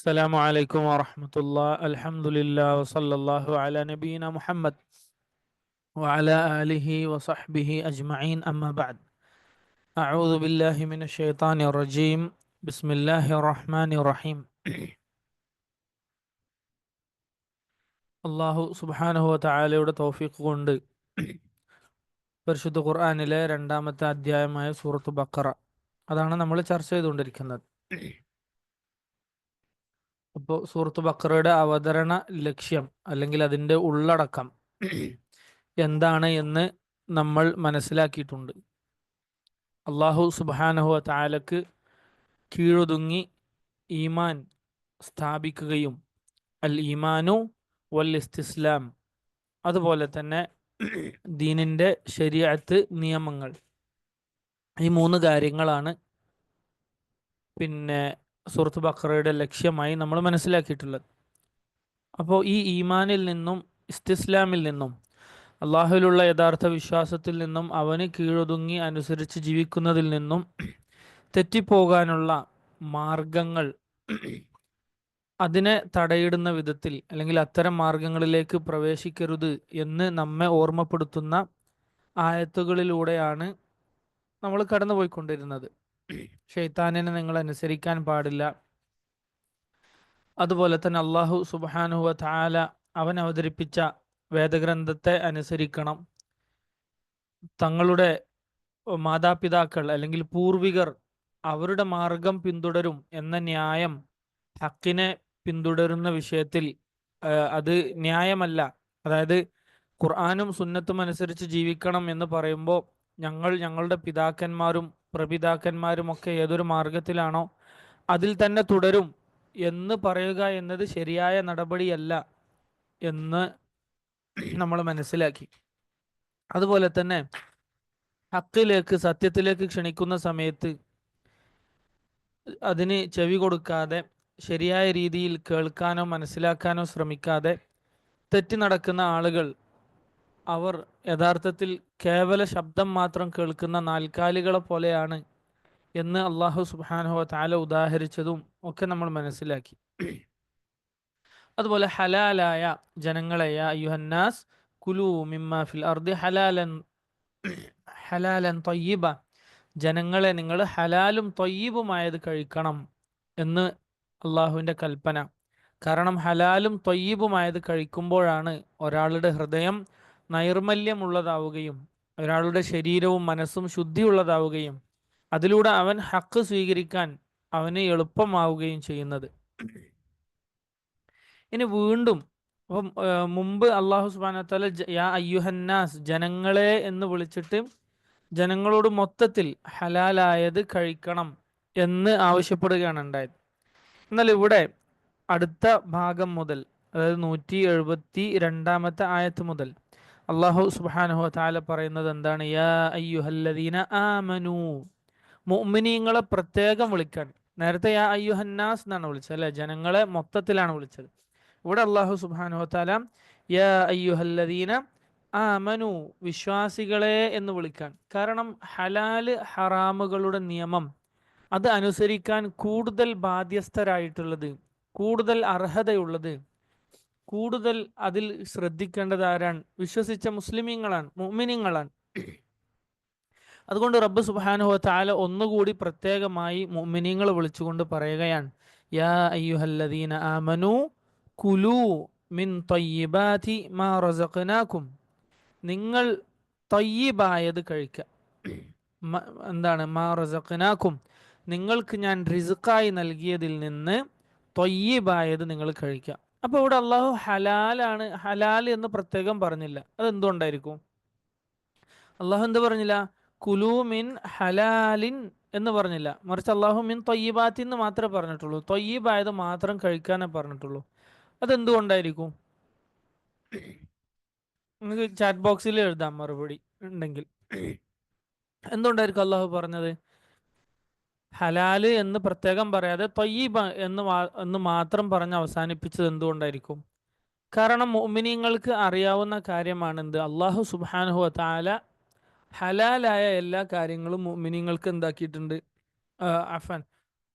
السلام عليكم ورحمة الله. الحمد لله وصلى الله على نبينا محمد وعلى آله وصحبه أجمعين. أما بعد، أعوذ بالله من الشيطان الرجيم. بسم الله الرحمن الرحيم. അള്ളാഹു സുബ്ഹാനഹു വ തആലയുടെ തൗഫീഖ് കൊണ്ട് പരിശുദ്ധ ഖുർആനിലെ രണ്ടാമത്തെ അധ്യായമായ സൂറത്ത് ബഖറ അതാണ് നമ്മൾ ചർച്ച ചെയ്തുകൊണ്ടിരിക്കുന്നത്. അപ്പോൾ സൂറത്ത് ബഖറയുടെ അവതരണ ലക്ഷ്യം അല്ലെങ്കിൽ അതിൻ്റെ ഉള്ളടക്കം എന്താണ് എന്ന് നമ്മൾ മനസ്സിലാക്കിയിട്ടുണ്ട്. അള്ളാഹു സുബ്ഹാനഹു വ തആലക്ക് കീഴൊതുങ്ങി ഈമാൻ സ്ഥാപിക്കുകയും അൽ ഈമാനു വൽ ഇസ്തിസ്ലാം, അതുപോലെ തന്നെ ദീനിൻ്റെ ശരീഅത്ത് നിയമങ്ങൾ, ഈ മൂന്ന് കാര്യങ്ങളാണ് സൂറത്ത് ബഖറയുടെ ലക്ഷ്യമായി നമ്മൾ മനസ്സിലാക്കിയിട്ടുള്ളത്. അപ്പോൾ ഈ ഈമാനിൽ നിന്നും ഇസ്തിസ്ലാമിൽ നിന്നും അള്ളാഹുവിലുള്ള യഥാർത്ഥ വിശ്വാസത്തിൽ നിന്നും അവന് കീഴൊതുങ്ങി അനുസരിച്ച് ജീവിക്കുന്നതിൽ നിന്നും തെറ്റിപ്പോകാനുള്ള മാർഗങ്ങൾ, അതിനെ തടയിടുന്ന വിധത്തിൽ അല്ലെങ്കിൽ അത്തരം മാർഗങ്ങളിലേക്ക് പ്രവേശിക്കരുത് എന്ന് നമ്മെ ഓർമ്മപ്പെടുത്തുന്ന ആയത്തുകളിലൂടെയാണ് നമ്മൾ കടന്നുപോയിക്കൊണ്ടിരുന്നത്. ഷെയ്ത്താനിനെ നിങ്ങൾ അനുസരിക്കാൻ പാടില്ല, അതുപോലെ തന്നെ അള്ളാഹു സുബ്ഹാനഹു വ തആല അവൻ അവതരിപ്പിച്ച വേദഗ്രന്ഥത്തെ അനുസരിക്കണം, തങ്ങളുടെ മാതാപിതാക്കൾ അല്ലെങ്കിൽ പൂർവികർ അവരുടെ മാർഗം പിന്തുടരും എന്ന ന്യായം ഹക്കിനെ പിന്തുടരുന്ന വിഷയത്തിൽ അത് ന്യായമല്ല. അതായത് ഖുർആനും സുന്നത്തും അനുസരിച്ച് ജീവിക്കണം എന്ന് പറയുമ്പോൾ ഞങ്ങളുടെ പിതാക്കന്മാരും പ്രപിതാക്കന്മാരും ഒക്കെ ഏതൊരു മാർഗത്തിലാണോ അതിൽ തന്നെ തുടരും എന്ന് പറയുക എന്നത് ശരിയായ നടപടിയല്ല എന്ന് നമ്മൾ മനസ്സിലാക്കി. അതുപോലെ തന്നെ ഹക്കിലേക്ക്, സത്യത്തിലേക്ക് ക്ഷണിക്കുന്ന സമയത്ത് അതിന് ചെവി കൊടുക്കാതെ ശരിയായ രീതിയിൽ കേൾക്കാനോ മനസ്സിലാക്കാനോ ശ്രമിക്കാതെ തെറ്റി നടക്കുന്ന ആളുകൾ അവർ യഥാർത്ഥത്തിൽ കേവല ശബ്ദം മാത്രം കേൾക്കുന്ന നാൽക്കാലികളെ പോലെയാണ് എന്ന് അള്ളാഹു സുബ്ഹാനഹു വ തആല ഉദാഹരിച്ചതും ഒക്കെ നമ്മൾ മനസ്സിലാക്കി. അതുപോലെ ഹലാലായ ജനങ്ങളെ, യാ അയ്യുഹന്നാസ് കുലൂ മിമ്മാ ഫിൽ അർദി ഹലാലൻ ത്വയ്യിബ, ജനങ്ങളെ നിങ്ങൾ ഹലാലും ത്വയ്യിബുമായത് കഴിക്കണം എന്ന് അള്ളാഹുവിൻ്റെ കൽപ്പന. കാരണം ഹലാലും ത്വയ്യിബുമായത് കഴിക്കുമ്പോഴാണ് ഒരാളുടെ ഹൃദയം നൈർമല്യമുള്ളതാവുകയും ഒരാളുടെ ശരീരവും മനസ്സും ശുദ്ധിയുള്ളതാവുകയും അതിലൂടെ അവൻ ഹക്ക് സ്വീകരിക്കാൻ അവന് എളുപ്പമാവുകയും ചെയ്യുന്നത്. ഇനി വീണ്ടും മുമ്പ് അള്ളാഹു സുബ്ഹാനഹു വ തആല യാ അയ്യുഹന്നാസ്, ജനങ്ങളെ എന്ന് വിളിച്ചിട്ട് ജനങ്ങളോട് മൊത്തത്തിൽ ഹലാലായത് കഴിക്കണം എന്ന് ആവശ്യപ്പെടുകയാണ് ഉണ്ടായത്. എന്നാൽ ഇവിടെ അടുത്ത ഭാഗം മുതൽ, അതായത് 172 ആയത്ത് മുതൽ അള്ളാഹു സുബ്ഹാനഹു വ തആല പറയുന്നത് എന്താണ്? യാ അയ്യുഹല്ലദീന ആമനൂ, മുഅ്മിനീങ്ങളെ പ്രത്യേകം വിളിക്കാൻ. നേരത്തെ യാ അയ്യുഹന്നാസ് എന്നാണ് വിളിച്ചത് അല്ലെ, ജനങ്ങളെ മൊത്തത്തിലാണ് വിളിച്ചത്. ഇവിടെ അള്ളാഹു സുബ്ഹാനഹു വ തആല യാ അയ്യുഹല്ലദീന ആമനു, വിശ്വാസികളെ എന്ന് വിളിക്കാൻ. കാരണം ഹലാല് ഹറാമുകളുടെ നിയമം അത് അനുസരിക്കാൻ കൂടുതൽ ബാധ്യസ്ഥരായിട്ടുള്ളത്, കൂടുതൽ അർഹതയുള്ളത്, കൂടുതൽ അതിൽ ശ്രദ്ധിക്കേണ്ടത് ആരാണ്? വിശ്വസിച്ച മുസ്ലിമീങ്ങളാണ്, മുഅ്മിനീങ്ങളാണ്. അതുകൊണ്ട് റബ്ബ് സുബ്ഹാനഹു വ തആല ഒന്നുകൂടി പ്രത്യേകമായി മുഅ്മിനീങ്ങളെ വിളിച്ചുകൊണ്ട് പറയുകയാണ്, യാ അയ്യുഹല്ലദീന ആമനു കുലൂ മിൻ ത്വയ്യിബാതി മാ റസഖ്നാകും, നിങ്ങൾ ത്വയ്യിബായത് കഴിക്കുക. എന്താണ് മാ റസഖ്നാകും? നിങ്ങൾക്ക് ഞാൻ റിസ്ഖായി നൽകിയതിൽ നിന്ന് ത്വയ്യിബായത് നിങ്ങൾ കഴിക്കുക. അപ്പോൾ ഇവിടെ അള്ളാഹു ഹലാലാണ്, ഹലാൽ എന്ന് പ്രത്യേകം പറഞ്ഞില്ല. അതെന്തുകൊണ്ടായിരിക്കും? അള്ളാഹു എന്ത് പറഞ്ഞില്ല? കുലൂ മിൻ ഹലാലിൻ എന്ന് പറഞ്ഞില്ല, മറിച്ച് അള്ളാഹു മിൻ ത്വയ്യിബാത്തി എന്ന് മാത്രമേ പറഞ്ഞിട്ടുള്ളൂ. ത്വയ്യിബായത് മാത്രം കഴിക്കാനേ പറഞ്ഞിട്ടുള്ളൂ. അതെന്തുകൊണ്ടായിരിക്കും? നിങ്ങൾക്ക് ചാറ്റ് ബോക്സിൽ എഴുതാം മറുപടി ഉണ്ടെങ്കിൽ. എന്തുകൊണ്ടായിരിക്കും അള്ളാഹു പറഞ്ഞത് ഹലാല് എന്ന് പ്രത്യേകം പറയാതെ ത്വയ്യിബ എന്ന് മാത്രം പറഞ്ഞ് അവസാനിപ്പിച്ചത് എന്തുകൊണ്ടായിരിക്കും? കാരണം മുഅ്മിനീങ്ങൾക്ക് അറിയാവുന്ന കാര്യമാണ് എന്ത്? അള്ളാഹു സുബ്ഹാനഹു വ തആല ഹലാലായ എല്ലാ കാര്യങ്ങളും മുഅ്മിനീങ്ങൾക്ക് എന്താക്കിയിട്ടുണ്ട്? അഫൻ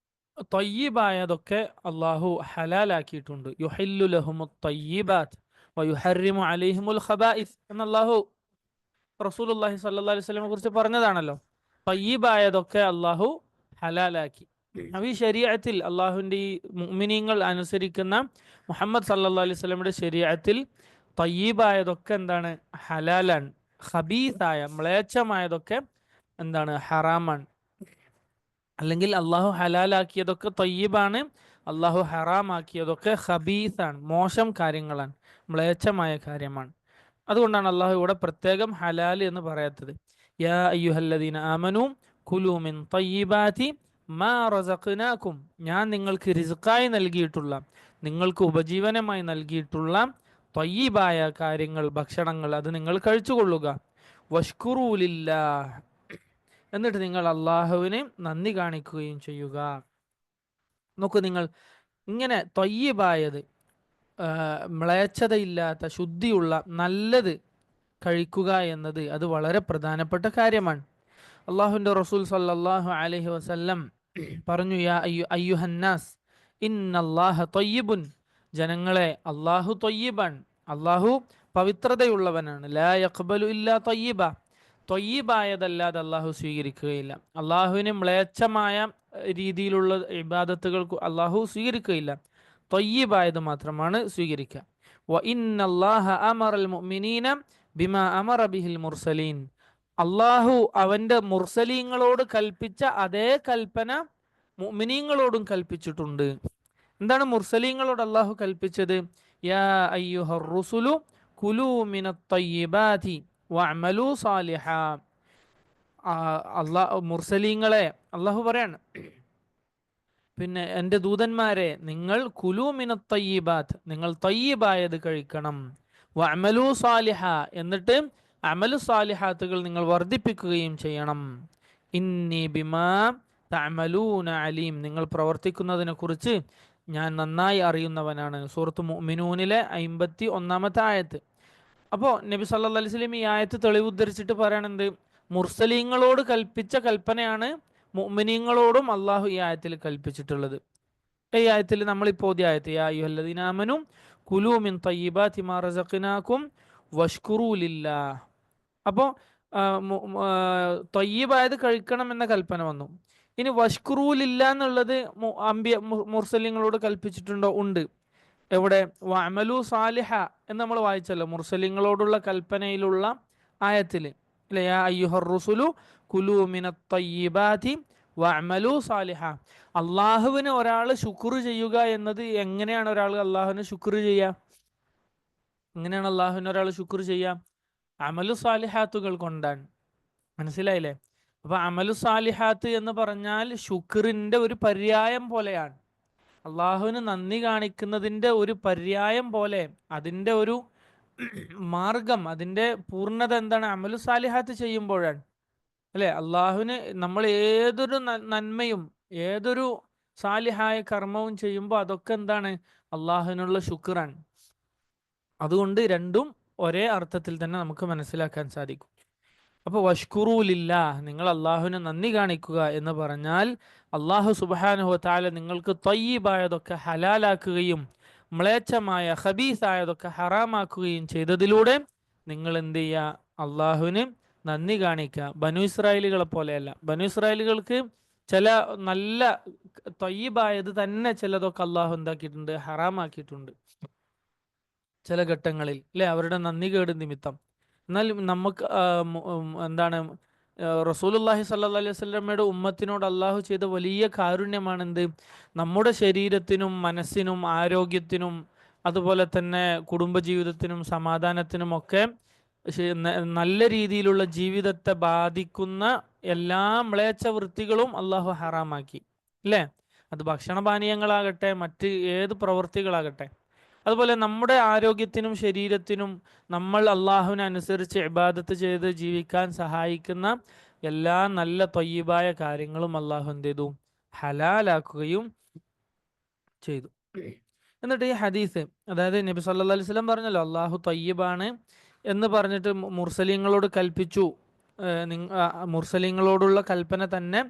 ത്വയ്യിബായതൊക്കെ അള്ളാഹു ഹലാലാക്കിയിട്ടുണ്ട്. യുഹില്ലു ലഹുമു ത്വയ്യിബാത്ത് വയുഹർരിമു അലൈഹിമുൽ ഖബായിസ് എന്ന് അള്ളാഹു റസൂലുള്ളാഹി സ്വല്ലല്ലാഹി അലൈഹി വസല്ലമയെ കുറിച്ച് പറഞ്ഞതാണല്ലോ. ത്വയ്യിബായതൊക്കെ അള്ളാഹു ഹലാലാക്കി. അപ്പൊ ഈ ശരീഅത്തിൽ, അള്ളാഹുവിൻ്റെ ഈ മുഅ്മിനീങ്ങൾ അനുസരിക്കുന്ന മുഹമ്മദ് സല്ലല്ലാഹു അലൈഹി വസല്ലമയുടെ ശരീഅത്തിൽ ത്വയ്യിബായതൊക്കെ എന്താണ്? ഹലാലാണ്. ഖബീസായ മ്ലേച്ഛമായതൊക്കെ എന്താണ്? ഹറാമാണ്. അല്ലെങ്കിൽ അള്ളാഹു ഹലാലാക്കിയതൊക്കെ ത്വയ്യിബാണ്, അള്ളാഹു ഹറാമാക്കിയതൊക്കെ ഖബീസാണ്, മോശം കാര്യങ്ങളാണ്, മ്ലേച്ഛമായ കാര്യമാണ്. അതുകൊണ്ടാണ് അള്ളാഹു ഇവിടെ പ്രത്യേകം ഹലാൽ എന്ന് പറയാത്തത്. യാ അയ്യുഹല്ലദീന ആമനു കുലു മിൻ ത്വയ്യിബാതി മാ റസഖ്നാകും, ഞാൻ നിങ്ങൾക്ക് റിസ്ക്കായി നൽകിയിട്ടുള്ള, നിങ്ങൾക്ക് ഉപജീവനമായി നൽകിയിട്ടുള്ള ത്വയ്യിബായ കാര്യങ്ങൾ, ഭക്ഷണങ്ങൾ, അത് നിങ്ങൾ കഴിച്ചുകൊള്ളുക. വഷ്കുറൂ ലില്ലാഹ്, എന്നിട്ട് നിങ്ങൾ അള്ളാഹുവിന് നന്ദി കാണിക്കുകയും ചെയ്യുക. നോക്കൂ, നിങ്ങൾ ഇങ്ങനെ ത്വയ്യിബായത്, മ്ലേച്ഛതയില്ലാത്ത, ശുദ്ധിയുള്ള, നല്ലത് കഴിക്കുക എന്നത് അത് വളരെ പ്രധാനപ്പെട്ട കാര്യമാണ്. അള്ളാഹുവിൻ്റെ റസൂൽ സല്ലല്ലാഹു അലൈഹി വസല്ലം പറഞ്ഞു, യാ അയ്യുഹന്നാസ് ഇന്നല്ലാഹ ത്വയ്യിബുൻ, ജനങ്ങളെ, അള്ളാഹു ത്വയ്യിബാൻ, അള്ളാഹു പവിത്രതയുള്ളവനാണ്. ലാ യഖ്ബലു ഇല്ലാ ത്വയ്യിബ, ത്വയ്യിബായതല്ലാതെ അള്ളാഹു സ്വീകരിക്കുകയില്ല. അള്ളാഹുവിന് മ്ലേച്ഛമായ രീതിയിലുള്ള ഇബാദത്തുകൾ അള്ളാഹു സ്വീകരിക്കുകയില്ല. ത്വയ്യിബായത് മാത്രമാണ് സ്വീകരിക്കുക. വ ഇന്നല്ലാഹ അമറൽ മുഅ്മിനീന ബിമാ അമറ ബിഹിൽ മുർസലീൻ, അള്ളാഹു അവന്റെ മുർസലീങ്ങളോട് കൽപ്പിച്ച അതേ കൽപ്പന മുഅ്മിനീങ്ങളോടും കൽപ്പിച്ചിട്ടുണ്ട്. എന്താണ് മുർസലീങ്ങളോട് അള്ളാഹു കൽപ്പിച്ചത്? യാ അയ്യുഹർ റുസുലു കുലൂ മിനത്ത് ത്വയ്യിബാതി വഅമലൂ സാലിഹാ. മുർസലീങ്ങളെ അള്ളാഹു പറയാണ്, പിന്നെ എൻ്റെ ദൂതന്മാരെ, നിങ്ങൾ കുലൂ മിനത്ത് ത്വയ്യിബാത്ത്, നിങ്ങൾ ത്വയ്യിബായത് കഴിക്കണം. വഅമലൂ സാലിഹ, എന്നിട്ട് അമലു സാലിഹാത്തുകൾ നിങ്ങൾ വർദ്ധിപ്പിക്കുകയും ചെയ്യണം. ഇന്നി ബിമാ തഅമലൂന അലീം, നിങ്ങൾ പ്രവർത്തിക്കുന്നതിനെ കുറിച്ച് ഞാൻ നന്നായി അറിയുന്നവനാണ്. സൂറത്ത് മുഅ്മിനൂനിലെ 51-ാമത്തെ ആയത്ത്. അപ്പോൾ നബി സല്ലല്ലാഹു അലൈഹി വസല്ലം ഈ ആയത്ത് തെളിവുദ്ധരിച്ചിട്ട് പറയണത്, മുർസലീങ്ങളോട് കൽപ്പിച്ച കൽപ്പനയാണ് മുഅ്മിനീങ്ങളോടും അള്ളാഹു ഈ ആയത്തിൽ കൽപ്പിച്ചിട്ടുള്ളത്. ഈ ആയത്തിൽ നമ്മളിപ്പോൾ ഓതിയ ആയത്ത്, യാ അയ്യുഹല്ലദീന ആമനു കുലൂ മിൻ ത്വയ്യിബാതി മാ റസഖ്നാകും വഷ്കുറൂ ലില്ലാഹ്. അപ്പോൾ ത്വയ്യിബായത് കഴിക്കണം എന്ന കൽപ്പന വന്നു. ഇനി വഷ്കുറൂ ലില്ലാഹ് എന്നുള്ളത് മുർസലിങ്ങളോട് കൽപ്പിച്ചിട്ടുണ്ടോ? ഉണ്ട്. എവിടെ? വഅമലു സാലിഹ എന്ന് നമ്മൾ വായിച്ചല്ലോ, മുർസലിങ്ങളോടുള്ള കൽപ്പനയിലുള്ള ആയത്തിൽ. അല്ലേ? യാ അയ്യുഹർ റുസുലു കുലൂ മിനത്ത് ത്വയ്യിബാതി വഅമലു സാലിഹ. അള്ളാഹുവിന് ഒരാൾ ശുക്ർ ചെയ്യുക എന്നത്, എങ്ങനെയാണ് ഒരാൾ അള്ളാഹുവിന് ശുക്ർ ചെയ്യുക? എങ്ങനെയാണ് അള്ളാഹുവിന് ഒരാൾ ശുക്ർ ചെയ്യുക? അമലു സാലിഹാത്തുകൾ കൊണ്ടാണ്. മനസ്സിലായില്ലേ? അപ്പൊ അമലു സാലിഹാത്ത് എന്ന് പറഞ്ഞാൽ ശുക്രിന്റെ ഒരു പര്യായം പോലെയാണ്. അള്ളാഹുവിന് നന്ദി കാണിക്കുന്നതിൻ്റെ ഒരു പര്യായം പോലെ, അതിൻ്റെ ഒരു മാർഗം, അതിൻ്റെ പൂർണ്ണത എന്താണ്? അമലു സാലിഹാത്ത് ചെയ്യുമ്പോഴാണ്. അല്ലെ? അള്ളാഹുവിന് നമ്മൾ ഏതൊരു നന്മയും, ഏതൊരു സാലിഹായ കർമ്മവും ചെയ്യുമ്പോൾ അതൊക്കെ എന്താണ്? അള്ളാഹുവിനുള്ള ശുക്റാണ്. അതുകൊണ്ട് രണ്ടും ഒരേ അർത്ഥത്തിൽ തന്നെ നമുക്ക് മനസ്സിലാക്കാൻ സാധിക്കും. അപ്പോൾ വഷ്കുറൂ ലില്ലാഹ്, നിങ്ങൾ അള്ളാഹുവിന് നന്ദി കാണിക്കുക എന്ന് പറഞ്ഞാൽ, അള്ളാഹു സുബ്ഹാനഹു വ തആല നിങ്ങൾക്ക് ത്വയ്യിബായതൊക്കെ ഹലാലാക്കുകയും മ്ലേച്ഛമായ ഖബീസായതൊക്കെ ഹറാമാക്കുകയും ചെയ്തതിലൂടെ നിങ്ങൾ എന്ത് ചെയ്യുക? അള്ളാഹുവിന് നന്ദി കാണിക്കുക. ബനു ഇസ്രായേലുകളെ പോലെയല്ല. ബനു ഇസ്രായേലുകൾക്ക് ചില നല്ല ത്വയ്യിബായത് തന്നെ ചിലതൊക്കെ അള്ളാഹു എന്താക്കിയിട്ടുണ്ട്? ഹറാമാക്കിയിട്ടുണ്ട് ചില ഘട്ടങ്ങളിൽ, അല്ലെ? അവരുടെ നന്ദി കേട് നിമിത്തം. എന്നാൽ നമുക്ക് എന്താണ്, റസൂലുള്ളാഹി സ്വല്ലല്ലാഹി അലൈഹി വസല്ലമയുടെ ഉമ്മത്തിനോട് അള്ളാഹു ചെയ്ത വലിയ കാരുണ്യമാണ് എന്ത്? നമ്മുടെ ശരീരത്തിനും മനസ്സിനും ആരോഗ്യത്തിനും അതുപോലെ തന്നെ കുടുംബജീവിതത്തിനും സമാധാനത്തിനും ഒക്കെ നല്ല രീതിയിലുള്ള ജീവിതത്തെ ബാധിക്കുന്ന എല്ലാ മ്ലേച്ഛ വൃത്തികളും അള്ളാഹു ഹറാമാക്കി, അല്ലേ? അത് ഭക്ഷണപാനീയങ്ങളാകട്ടെ, മറ്റ് ഏത് പ്രവൃത്തികളാകട്ടെ. അതുപോലെ നമ്മുടെ ആരോഗ്യത്തിനും ശരീരത്തിനും നമ്മൾ അള്ളാഹുവിനനുസരിച്ച് ഇബാദത്ത് ചെയ്ത് ജീവിക്കാൻ സഹായിക്കുന്ന എല്ലാ നല്ല ത്വയ്യിബായ കാര്യങ്ങളും അള്ളാഹു എന്ത് ചെയ്തു? ഹലാലാക്കുകയും ചെയ്തു. എന്നിട്ട് ഈ ഹദീസ്, അതായത് നബി സല്ലല്ലാഹു അലൈഹി വസല്ലം പറഞ്ഞല്ലോ, അള്ളാഹു ത്വയ്യിബാണ് എന്ന് പറഞ്ഞിട്ട് മുർസലീങ്ങളോട് കൽപ്പിച്ചു. മുർസലീങ്ങളോടുള്ള കൽപ്പന തന്നെ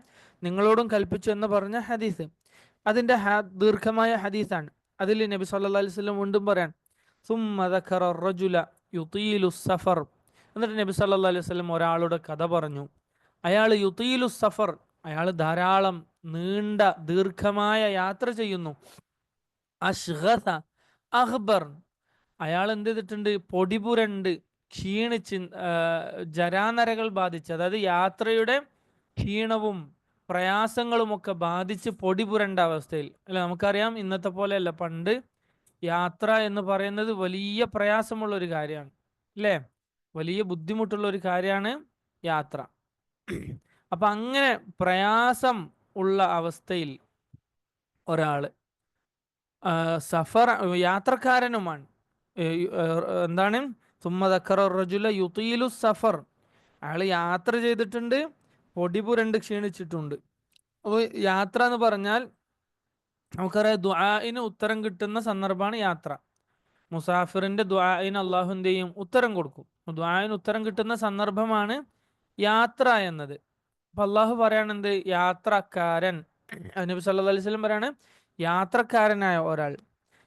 നിങ്ങളോടും കൽപ്പിച്ചു എന്ന് പറഞ്ഞ ഹദീസ്. അതിന്റെ ദീർഘമായ ഹദീസാണ്. അതിൽ നബി സല്ലല്ലാഹു അലൈഹി വസല്ലം വീണ്ടും പറയാൻ സുമ്മ ദക്കറ റജുല യുതീലു സഫർ. എന്നിട്ട് നബി സല്ലല്ലാഹു അലൈഹി വസല്ലം ഒരാളുടെ കഥ പറഞ്ഞു. അയാൾ യുതീലു സഫർ, അയാൾ ധാരാളം നീണ്ട ദീർഘമായ യാത്ര ചെയ്യുന്നു. അഷ്ഗസ അഖ്ബർ, അയാൾ എന്ത് ചെയ്തിട്ടുണ്ട്? പൊടിപുരണ്ട്, ക്ഷീണിച്ച്, ജരാനരകൾ ബാധിച്ച്, അതായത് യാത്രയുടെ ക്ഷീണവും പ്രയാസങ്ങളുമൊക്കെ ബാധിച്ച് പൊടിപുരണ്ട അവസ്ഥയിൽ. അല്ല, നമുക്കറിയാം ഇന്നത്തെ പോലെയല്ല, പണ്ട് യാത്ര എന്ന് പറയുന്നത് വലിയ പ്രയാസമുള്ള ഒരു കാര്യമാണ്, അല്ലേ? വലിയ ബുദ്ധിമുട്ടുള്ള ഒരു കാര്യമാണ് യാത്ര. അപ്പൊ അങ്ങനെ പ്രയാസം ഉള്ള അവസ്ഥയിൽ ഒരാള് സഫർ യാത്രക്കാരനുമാണ്. എന്താണ്? സുമ്മ ദക്കറ റജുല യുതീലു സഫർ, അയാൾ യാത്ര ചെയ്തിട്ടുണ്ട്, പൊടിപുരണ്ട് ക്ഷീണിച്ചിട്ടുണ്ട്. അപ്പോൾ യാത്ര എന്ന് പറഞ്ഞാൽ നമുക്കറിയാം ദുആഇന് ഉത്തരം കിട്ടുന്ന സന്ദർഭമാണ് യാത്ര. മുസാഫിറിന്റെ ദുആഇന് അള്ളാഹു എന്ത് ചെയ്യും? ഉത്തരം കൊടുക്കും. ദുആഇന് ഉത്തരം കിട്ടുന്ന സന്ദർഭമാണ് യാത്ര എന്നത്. അപ്പൊ അള്ളാഹു പറയാണെന്ത്? യാത്രക്കാരൻ. നബി സല്ലല്ലാഹു അലൈഹി വസല്ലം പറയാണ് യാത്രക്കാരനായ ഒരാൾ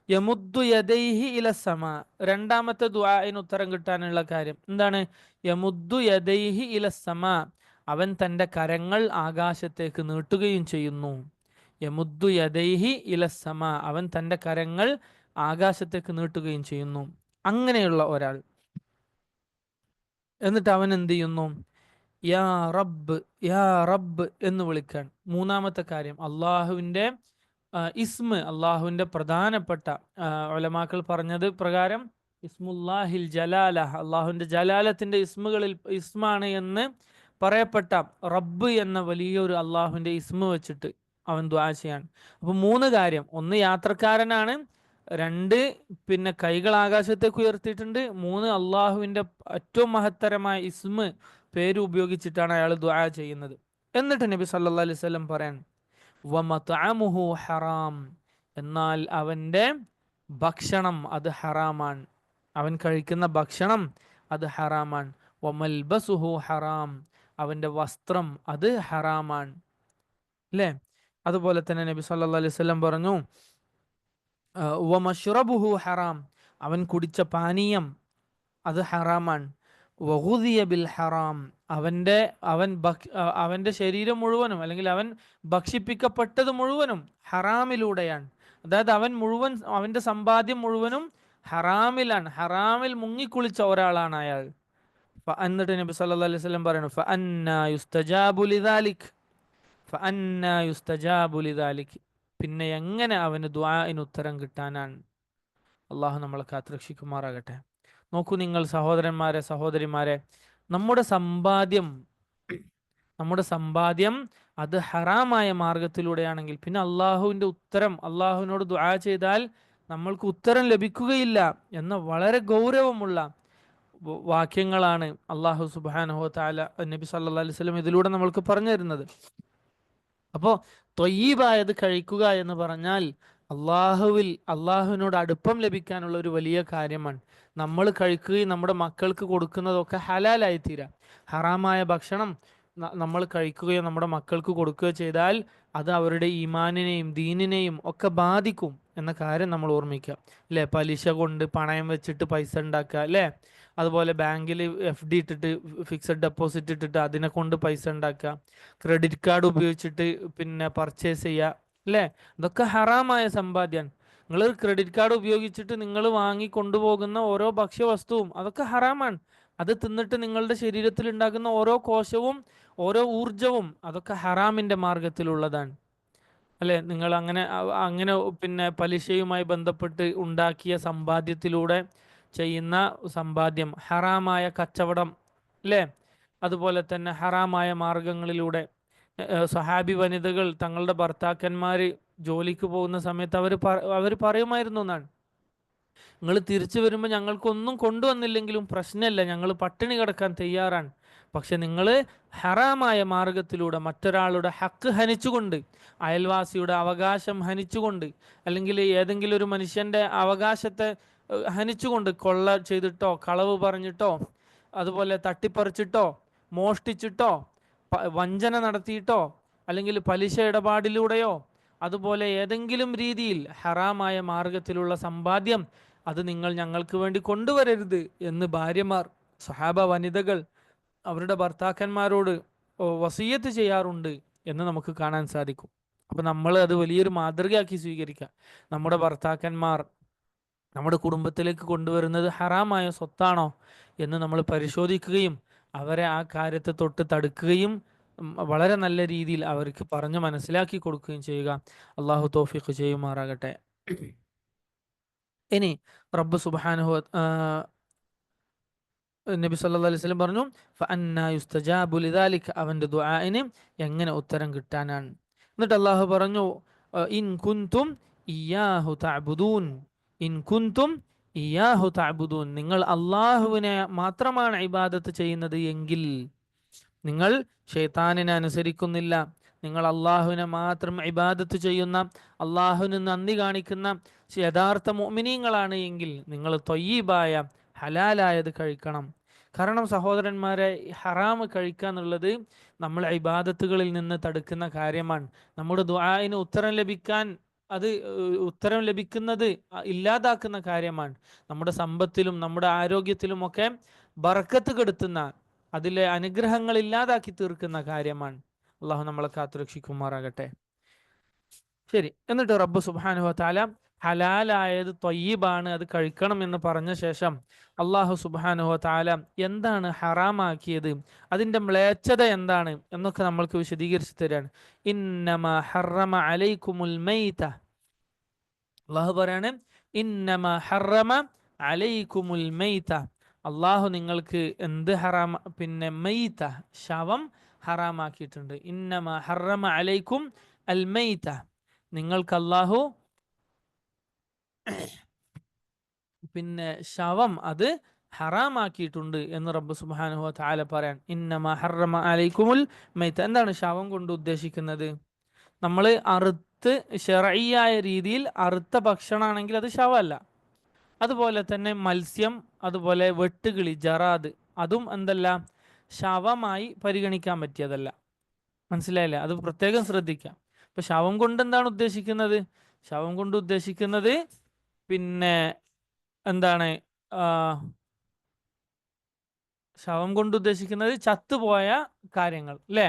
യമുദ്ദു യദൈഹി ഇല സമാ. രണ്ടാമത്തെ ദുആഇന് ഉത്തരം കിട്ടാനുള്ള കാര്യം എന്താണ്? യമുദ്ദു യദൈഹി ഇല സമാ, അവൻ തന്റെ കരങ്ങൾ ആകാശത്തേക്ക് നീട്ടുകയും ചെയ്യുന്നു. യമുദ്ദു യദൈഹി ഇല സമാ, അവൻ തന്റെ കരങ്ങൾ ആകാശത്തേക്ക് നീട്ടുകയും ചെയ്യുന്നു. അങ്ങനെയുള്ള ഒരാൾ, എന്നിട്ട് അവൻ എന്ത് ചെയ്യുന്നു? യാ റബ്ബ്, യാ റബ്ബ് എന്ന് വിളിക്കാൻ. മൂന്നാമത്തെ കാര്യം, അള്ളാഹുവിൻ്റെ ഇസ്മ്, അള്ളാഹുവിൻ്റെ പ്രധാനപ്പെട്ട ഉലമാക്കൾ പറഞ്ഞത് പ്രകാരം ഇസ്മുല്ലാഹിൽ ജലാല, അള്ളാഹുവിൻ്റെ ജലാലത്തിൻ്റെ ഇസ്മാണ് എന്ന് പറയപ്പെട്ട റബ്ബ് എന്ന വലിയൊരു അള്ളാഹുവിൻ്റെ ഇസ്മ വെച്ചിട്ട് അവൻ ദുആ ചെയ്യാണ്. അപ്പൊ മൂന്ന് കാര്യം: ഒന്ന് യാത്രക്കാരനാണ്, രണ്ട് പിന്നെ കൈകൾ ആകാശത്തേക്ക് ഉയർത്തിയിട്ടുണ്ട്, മൂന്ന് അള്ളാഹുവിൻ്റെ ഏറ്റവും മഹത്തരമായ ഇസ്മ പേര് ഉപയോഗിച്ചിട്ടാണ് അയാൾ ദുആ ചെയ്യുന്നത്. എന്നിട്ട് നബി സല്ലല്ലാഹു അലൈഹി വസല്ലം പറയാൻ വമത്അമുഹു ഹറാം, എന്നാൽ അവൻ്റെ ഭക്ഷണം അത് ഹറാമാണ്, അവൻ കഴിക്കുന്ന ഭക്ഷണം അത് ഹറാമാണ്. വമൽബസുഹു ഹറാം, അവൻ്റെ വസ്ത്രം അത് ഹറാമാണ്, അല്ലേ? അതുപോലെ തന്നെ നബി സല്ലല്ലാഹു അലൈഹി വസല്ലം പറഞ്ഞു വമശ്റബുഹു ഹറാം, അവൻ കുടിച്ച പാനീയം അത് ഹറാമാണ്. വഗുദിയ ബിൽ ഹറാം, അവൻ്റെ ശരീരം മുഴുവനും, അല്ലെങ്കിൽ അവൻ ഭക്ഷിപ്പിക്കപ്പെട്ടത് മുഴുവനും ഹറാമിലൂടെയാണ്. അതായത് അവൻ്റെ സമ്പാദ്യം മുഴുവനും ഹറാമിലാണ്, ഹറാമിൽ മുങ്ങിക്കുളിച്ച ഒരാളാണ് അയാൾ. എന്നിട്ട് നബി സല്ലല്ലാഹു അലൈഹി വസല്ലം പറയുന്നു ഫഅന്നാ യുസ്തജാബു ലിദാലിക്, ഫഅന്നാ യുസ്തജാബു ലിദാലിക്, പിന്നെ എങ്ങനെ അവന് ദുആഇന് ഉത്തരം കിട്ടാനാണ്? അള്ളാഹു നമ്മളെ കാത്തുരക്ഷിക്കുമാറാകട്ടെ. നോക്കൂ നിങ്ങൾ സഹോദരന്മാരെ, സഹോദരിമാരെ, നമ്മുടെ സമ്പാദ്യം അത് ഹറാമായ മാർഗത്തിലൂടെയാണെങ്കിൽ പിന്നെ അള്ളാഹുവിൻ്റെ ഉത്തരം, അള്ളാഹുവിനോട് ദുആ ചെയ്താൽ നമ്മൾക്ക് ഉത്തരം ലഭിക്കുകയില്ല എന്ന വളരെ ഗൗരവമുള്ള വാക്യങ്ങളാണ് അള്ളാഹു സുബ്ഹാനഹു വ തആല നബി സല്ലല്ലാഹു അലൈഹി വസല്ലം ഇതിലൂടെ നമ്മൾക്ക് പറഞ്ഞു തരുന്നത്. അപ്പോൾ ത്വയ്യിബായത് കഴിക്കുക എന്ന് പറഞ്ഞാൽ അള്ളാഹുവിനോട് അടുപ്പം ലഭിക്കാനുള്ള ഒരു വലിയ കാര്യമാണ്. നമ്മൾ കഴിക്കുകയും നമ്മുടെ മക്കൾക്ക് കൊടുക്കുന്നതൊക്കെ ഹലാലായി തീരാം. ഹറാമായ ഭക്ഷണം നമ്മൾ കഴിക്കുകയോ നമ്മുടെ മക്കൾക്ക് കൊടുക്കുകയോ ചെയ്താൽ അത് അവരുടെ ഈമാനിനെയും ദീനിനെയും ഒക്കെ ബാധിക്കും എന്ന കാര്യം നമ്മൾ ഓർമ്മിക്കുക, അല്ലേ? പലിശ കൊണ്ട് പണയം വെച്ചിട്ട് പൈസ ഉണ്ടാക്കുക, അല്ലേ? അതുപോലെ ബാങ്കിൽ FD ഇട്ടിട്ട്, ഫിക്സഡ് ഡെപ്പോസിറ്റ് ഇട്ടിട്ട് അതിനെ കൊണ്ട് പൈസ ഉണ്ടാക്കുക, ക്രെഡിറ്റ് കാർഡ് ഉപയോഗിച്ചിട്ട് പിന്നെ പർച്ചേസ് ചെയ്യുക, അല്ലേ? ഇതൊക്കെ ഹറാമായ സമ്പാദ്യമാണ്. നിങ്ങൾ ക്രെഡിറ്റ് കാർഡ് ഉപയോഗിച്ചിട്ട് നിങ്ങൾ വാങ്ങി കൊണ്ടുപോകുന്ന ഓരോ ഭക്ഷ്യവസ്തുവും അതൊക്കെ ഹറാമാണ്. അത് തിന്നിട്ട് നിങ്ങളുടെ ശരീരത്തിൽ ഉണ്ടാകുന്ന ഓരോ കോശവും ഓരോ ഊർജവും അതൊക്കെ ഹറാമിന്റെ മാർഗത്തിലുള്ളതാണ്, അല്ലെ? നിങ്ങൾ അങ്ങനെ പിന്നെ പലിശയുമായി ബന്ധപ്പെട്ട് ഉണ്ടാക്കിയ സമ്പാദ്യത്തിലൂടെ ചെയ്യുന്ന സമ്പാദ്യം, ഹറാമായ കച്ചവടം, അല്ലേ? അതുപോലെ തന്നെ ഹറാമായ മാർഗങ്ങളിലൂടെ സഹാബി വനിതകൾ തങ്ങളുടെ ഭർത്താക്കന്മാര് ജോലിക്ക് പോകുന്ന സമയത്ത് അവർ പറയുമായിരുന്നു എന്നാണ്, നിങ്ങൾ തിരിച്ചു വരുമ്പോൾ ഞങ്ങൾക്കൊന്നും കൊണ്ടുവന്നില്ലെങ്കിലും പ്രശ്നമില്ല, ഞങ്ങൾ പട്ടിണി കിടക്കാൻ തയ്യാറാണ്. പക്ഷെ നിങ്ങൾ ഹറാമായ മാർഗത്തിലൂടെ മറ്റൊരാളുടെ ഹക്ക് ഹനിച്ചുകൊണ്ട്, അയൽവാസിയുടെ അവകാശം ഹനിച്ചുകൊണ്ട്, അല്ലെങ്കിൽ ഏതെങ്കിലും ഒരു മനുഷ്യൻ്റെ അവകാശത്തെ ഹനിച്ചുകൊണ്ട്, കൊള്ള ചെയ്തിട്ടോ കളവ് പറഞ്ഞിട്ടോ അതുപോലെ തട്ടിപ്പറിച്ചിട്ടോ മോഷ്ടിച്ചിട്ടോ വഞ്ചന നടത്തിയിട്ടോ അല്ലെങ്കിൽ പലിശ ഇടപാടിലൂടെയോ അതുപോലെ ഏതെങ്കിലും രീതിയിൽ ഹറാമായ മാർഗത്തിലുള്ള സമ്പാദ്യം അത് നിങ്ങൾ ഞങ്ങൾക്ക് വേണ്ടി കൊണ്ടുവരരുത് എന്ന് ഭാര്യമാർ, സഹാബ വനിതകൾ അവരുടെ ഭർത്താക്കന്മാരോട് വസിയത്ത് ചെയ്യാറുണ്ട് എന്ന് നമുക്ക് കാണാൻ സാധിക്കും. അപ്പൊ നമ്മൾ അത് വലിയൊരു മാതൃകയാക്കി സ്വീകരിക്കുക. നമ്മുടെ ഭർത്താക്കന്മാർ നമ്മുടെ കുടുംബത്തിലേക്ക് കൊണ്ടുവരുന്നത് ഹറാമായ സ്വത്താണോ എന്ന് നമ്മൾ പരിശോധിക്കുകയും അവരെ ആ കാര്യത്തെ തൊട്ട് തടുക്കുകയും വളരെ നല്ല രീതിയിൽ അവർക്ക് പറഞ്ഞു മനസ്സിലാക്കി കൊടുക്കുകയും ചെയ്യുക. അള്ളാഹു തൗഫീഖ് ചെയ്യുമാറാകട്ടെ. ഇനി റബ്ബ് സുബ്ഹാനഹു നബി സല്ലല്ലാഹു അലൈഹി വസല്ലം പറഞ്ഞു, ഫഅന്നാ യുസ്തജാബു ലിദാലിക, അവന്റെ ദുആഇന് എങ്ങനെ ഉത്തരം കിട്ടാനാണ്. എന്നിട്ട് അള്ളാഹു പറഞ്ഞു, ഇൻ കുൻതും ഇയ്യാഹു തഅബുദൂൻ, ഇൻ കുൻതും ഇയ്യാഹു തഅബുദൂൻ, നിങ്ങൾ അള്ളാഹുവിനെ മാത്രമാണ് ഇബാദത്ത് ചെയ്യുന്നത് എങ്കിൽ, നിങ്ങൾ ഷെയ്ത്താനിനെ അനുസരിക്കുന്നില്ല, നിങ്ങൾ അള്ളാഹുവിനെ മാത്രം ഇബാദത്ത് ചെയ്യുന്ന, അള്ളാഹുവിന് നന്ദി കാണിക്കുന്ന യഥാർത്ഥ മുഅ്മിനീങ്ങളാണ് എങ്കിൽ നിങ്ങൾ ത്വയ്യിബായ ഹലാലായത് കഴിക്കണം. കാരണം സഹോദരന്മാരെ, ഹറാമ് കഴിക്കുക എന്നുള്ളത് നമ്മൾ ഇബാദത്തുകളിൽ നിന്ന് തടുക്കുന്ന കാര്യമാണ്. നമ്മുടെ ദുആഇന് ഉത്തരം ലഭിക്കാൻ അത് ഉത്തരം ലഭിക്കുന്നത് ഇല്ലാതാക്കുന്ന കാര്യമാണ്. നമ്മുടെ സമ്പത്തിലും നമ്മുടെ ആരോഗ്യത്തിലുമൊക്കെ ബർക്കത്ത് കെടുത്തുന്ന, അതിലെ അനുഗ്രഹങ്ങൾ ഇല്ലാതാക്കി തീർക്കുന്ന കാര്യമാണ്. അള്ളാഹു നമ്മളെ കാത്തുരക്ഷിക്കുമാറാകട്ടെ. ശരി, എന്നിട്ട് റബ്ബ് സുബ്ഹാനഹു വ തആല ഹലാലായത് ത്വയ്യിബാണ്, അത് കഴിക്കണം എന്ന് പറഞ്ഞ ശേഷം അള്ളാഹു സുബ്ഹാനഹു വ തആല എന്താണ് ഹറാമാക്കിയത്, അതിൻ്റെ മ്ലേച്ഛത എന്താണ് എന്നൊക്കെ നമ്മൾക്ക് വിശദീകരിച്ചു തരാണ്. ഇന്നമാ ഹറമ അലൈക്കുമുൽ മൈത, അള്ളാഹു പറയാണ്, ഇന്നമാ ഹറമ അലൈക്കുമുൽ മൈത, അള്ളാഹു നിങ്ങൾക്ക് എന്ത് ഹറാമ, പിന്നെ മൈത ശവം ഹറാമാക്കിയിട്ടുണ്ട്. ഇന്നമാ ഹറമ അലൈക്കും അൽ മൈത, നിങ്ങൾക്ക് അള്ളാഹു പിന്നെ ശവം അത് ഹറാമാക്കിയിട്ടുണ്ട് എന്ന് റബ്ബ് സുബ്ഹാനഹു വ തആല പറയാൻ. ഇന്നമാ ഹറമ അലൈക്കുമുൽ മൈത, എന്താണ് ശവം കൊണ്ട് ഉദ്ദേശിക്കുന്നത്? നമ്മൾ അറുത്ത് ശർഈയായ രീതിയിൽ അറുത്ത ഭക്ഷണമാണെങ്കിൽ അത് ശവമല്ല. അതുപോലെ തന്നെ മത്സ്യം, അതുപോലെ വെട്ടുകിളി, ജറാദ്, അതും എന്തല്ല, ശവമായി പരിഗണിക്കാൻ പറ്റിയതല്ല. മനസ്സിലായില്ലേ? അത് പ്രത്യേകം ശ്രദ്ധിക്കാം. ഇപ്പൊ ശവം കൊണ്ട് എന്താണ് ഉദ്ദേശിക്കുന്നത്? ശവം കൊണ്ട് ഉദ്ദേശിക്കുന്നത് പിന്നെ എന്താണ്, ശവം കൊണ്ട് ഉദ്ദേശിക്കുന്നത് ചത്തുപോയ കാര്യങ്ങൾ, അല്ലേ?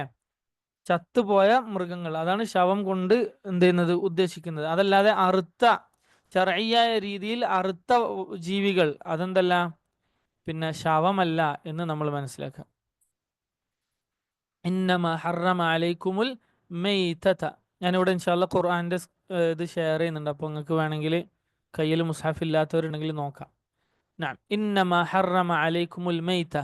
ചത്തുപോയ മൃഗങ്ങൾ, അതാണ് ശവം കൊണ്ട് എന്ത് ചെയ്യുന്നത്, ഉദ്ദേശിക്കുന്നത്. അതല്ലാതെ അറുത്ത ശർഈയായ രീതിയിൽ അറുത്ത ജീവികൾ അതെന്തല്ല, പിന്നെ ശവമല്ല എന്ന് നമ്മൾ മനസ്സിലാക്കാം. ഇന്നമാ ഹറമ അലൈക്കുമുൽ മൈതത, ഞാനിവിടെ ഇൻഷാല്ലാ ഖുർആന്റെ ഇത് ഷെയർ ചെയ്യുന്നുണ്ട്. അപ്പോൾ നിങ്ങൾക്ക് വേണമെങ്കിൽ കയ്യിൽ മുസ്ഹഫ് ഇല്ലാത്തവരുണ്ടെങ്കിൽ നോക്കാം. ഇന്നമാ ഹറമ അലൈക്കുമുൽ മൈത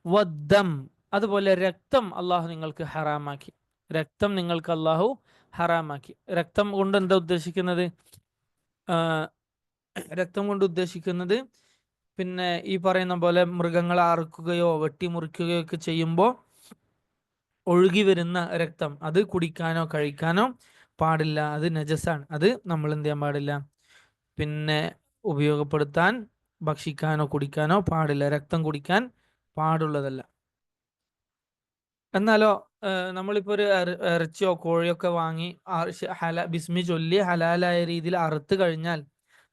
വദ്ദം, അതുപോലെ രക്തം അള്ളാഹു നിങ്ങൾക്ക് ഹറാമാക്കി. രക്തം നിങ്ങൾക്ക് അള്ളാഹു ഹറാമാക്കി. രക്തം കൊണ്ട് എന്താ ഉദ്ദേശിക്കുന്നത്? രക്തം കൊണ്ട് ഉദ്ദേശിക്കുന്നത് പിന്നെ ഈ പറയുന്ന പോലെ മൃഗങ്ങളെ അറുക്കുകയോ വെട്ടിമുറിക്കുകയോ ഒക്കെ ചെയ്യുമ്പോൾ ഒഴുകി വരുന്ന രക്തം, അത് കുടിക്കാനോ കഴിക്കാനോ പാടില്ല. അത് നജസാണ്. അത് നമ്മൾ എന്ത് ചെയ്യാൻ പാടില്ല, പിന്നെ ഉപയോഗപ്പെടുത്താൻ, ഭക്ഷിക്കാനോ കുടിക്കാനോ പാടില്ല. രക്തം കുടിക്കാൻ പാടുള്ളതല്ല. എന്നാലോ നമ്മളിപ്പോൾ ഒരു ഇറച്ചിയോ കോഴിയോ ഒക്കെ വാങ്ങി ബിസ്മി ചൊല്ലി ഹലാലായ രീതിയിൽ അറുത്ത് കഴിഞ്ഞാൽ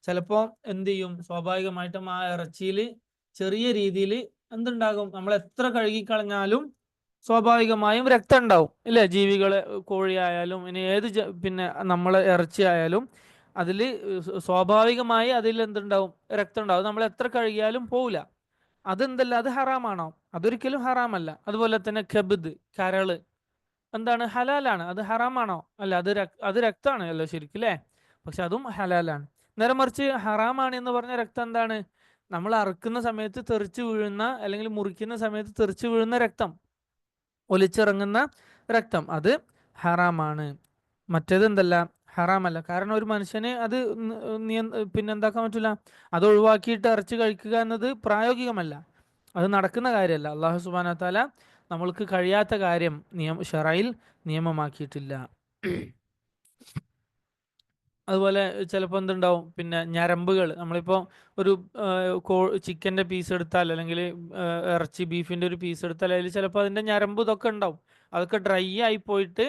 ചിലപ്പോൾ എന്ത് ചെയ്യും, സ്വാഭാവികമായിട്ടും ആ ഇറച്ചിയിൽ ചെറിയ രീതിയിൽ എന്തുണ്ടാകും, നമ്മൾ എത്ര കഴുകിക്കളഞ്ഞാലും സ്വാഭാവികമായും രക്തം ഉണ്ടാവും, ഇല്ലേ? ജീവികളെ, കോഴിയായാലും ഇനി ഏത് പിന്നെ നമ്മളെ ഇറച്ചി ആയാലും അതിൽ സ്വാഭാവികമായി അതിൽ എന്തുണ്ടാവും, രക്തം ഉണ്ടാവും. നമ്മൾ എത്ര കഴുകിയാലും പോവില്ല. അതെന്തല്ല, അത് ഹറാമാണോ? അതൊരിക്കലും ഹറാമല്ല. അതുപോലെ തന്നെ കബിദ്, കരള്, എന്താണ്, ഹലാലാണ്. അത് ഹറാമാണോ? അല്ല, അത് രക്തമാണ് അല്ലോ ശരിക്കും, അല്ലേ? പക്ഷെ അതും ഹലാലാണ്. നേരെ മറിച്ച് ഹറാമാണ് എന്ന് പറഞ്ഞ രക്തം എന്താണ്, നമ്മൾ അറുക്കുന്ന സമയത്ത് തെറിച്ചു വീഴുന്ന, അല്ലെങ്കിൽ മുറിക്കുന്ന സമയത്ത് തെറിച്ചു വീഴുന്ന രക്തം, ഒലിച്ചിറങ്ങുന്ന രക്തം, അത് ഹറാമാണ്. മറ്റേത് എന്തല്ല, ഹറാമല്ല. കാരണം ഒരു മനുഷ്യന് അത് പിന്നെ എന്താക്കാൻ പറ്റില്ല, അത് ഒഴിവാക്കിയിട്ട് ഇറച്ചി കഴിക്കുക എന്നത് പ്രായോഗികമല്ല, അത് നടക്കുന്ന കാര്യമല്ല. അള്ളാഹു സുബ്ഹാനഹു വ തആല നമ്മൾക്ക് കഴിയാത്ത കാര്യം ശറയിൽ നിയമമാക്കിയിട്ടില്ല. അതുപോലെ ചിലപ്പോൾ എന്തുണ്ടാവും, പിന്നെ ഞരമ്പുകൾ, നമ്മളിപ്പോൾ ഒരു ചിക്കൻ്റെ പീസ് എടുത്താൽ, അല്ലെങ്കിൽ ഇറച്ചി ബീഫിൻ്റെ ഒരു പീസ് എടുത്താൽ അതിൽ ചിലപ്പോൾ അതിൻ്റെ ഞരമ്പ് ഇതൊക്കെ ഉണ്ടാവും. അതൊക്കെ ഡ്രൈ ആയി പോയിട്ട്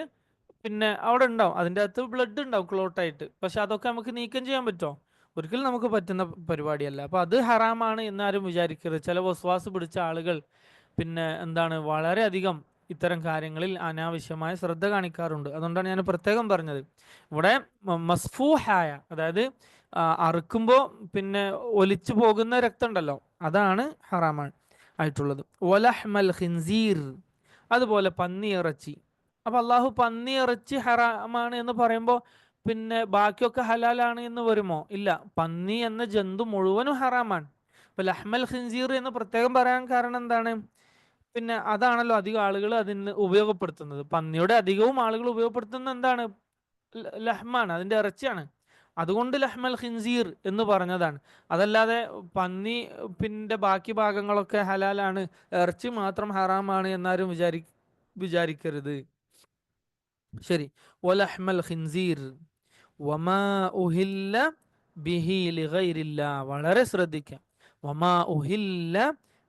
പിന്നെ അവിടെ ഉണ്ടാവും, അതിൻ്റെ അകത്ത് ബ്ലഡ് ഉണ്ടാവും ക്ലോട്ടായിട്ട്. പക്ഷെ അതൊക്കെ നമുക്ക് നീക്കം ചെയ്യാൻ പറ്റുമോ? ഒരിക്കലും നമുക്ക് പറ്റുന്ന പരിപാടിയല്ല. അപ്പൊ അത് ഹറാമാണ് എന്നാരും വിചാരിക്കരുത്. ചില വസ്വാസ് പിടിച്ച ആളുകൾ പിന്നെ എന്താണ് വളരെയധികം ഇത്തരം കാര്യങ്ങളിൽ അനാവശ്യമായ ശ്രദ്ധ കാണിക്കാറുണ്ട്. അതുകൊണ്ടാണ് ഞാൻ പ്രത്യേകം പറഞ്ഞത്. ഇവിടെ മസ്ഫൂഹായ, അതായത് അറുക്കുമ്പോൾ പിന്നെ ഒലിച്ചു പോകുന്ന രക്തം ഉണ്ടല്ലോ, അതാണ് ഹറാമാണ് ആയിട്ടുള്ളത്. വലഹ്മൽ ഖിൻസീർ, അതുപോലെ പന്നിയിറച്ചി. അപ്പൊ അള്ളാഹു പന്നിയിറച്ചി ഹറാമാണ് എന്ന് പറയുമ്പോൾ പിന്നെ ബാക്കിയൊക്കെ ഹലാലാണ് എന്ന് വരുമോ? ഇല്ല, പന്നി എന്ന ജന്തു മുഴുവനും ഹറാമാണ്. ഇപ്പൊ ലഹ്മൽ ഖിൻസീർ എന്ന് പ്രത്യേകം പറയാൻ കാരണം എന്താണ്? പിന്നെ അതാണല്ലോ അധികം ആളുകൾ അതിന് ഉപയോഗപ്പെടുത്തുന്നത്. പന്നിയുടെ അധികവും ആളുകൾ ഉപയോഗപ്പെടുത്തുന്നത് എന്താണ്? ലഹ്മാണ്, അതിന്റെ ഇറച്ചിയാണ്. അതുകൊണ്ട് ലഹ്മൽ ഖിൻസീർ എന്ന് പറഞ്ഞതാണ്. അതല്ലാതെ പന്നി പിന്നെ ബാക്കി ഭാഗങ്ങളൊക്കെ ഹലാലാണ്, ഇറച്ചി മാത്രം ഹറാമാണ് എന്നാരും വിചാരിക്കരുത്. ശരി. വലഹ്മൽ ഖിൻസീർ വമാ ഉഹില്ല ബിഹി ലിഗൈരില്ലാ. വളരെ ശ്രദ്ധിക്കാം. വമാ ഉഹില്ല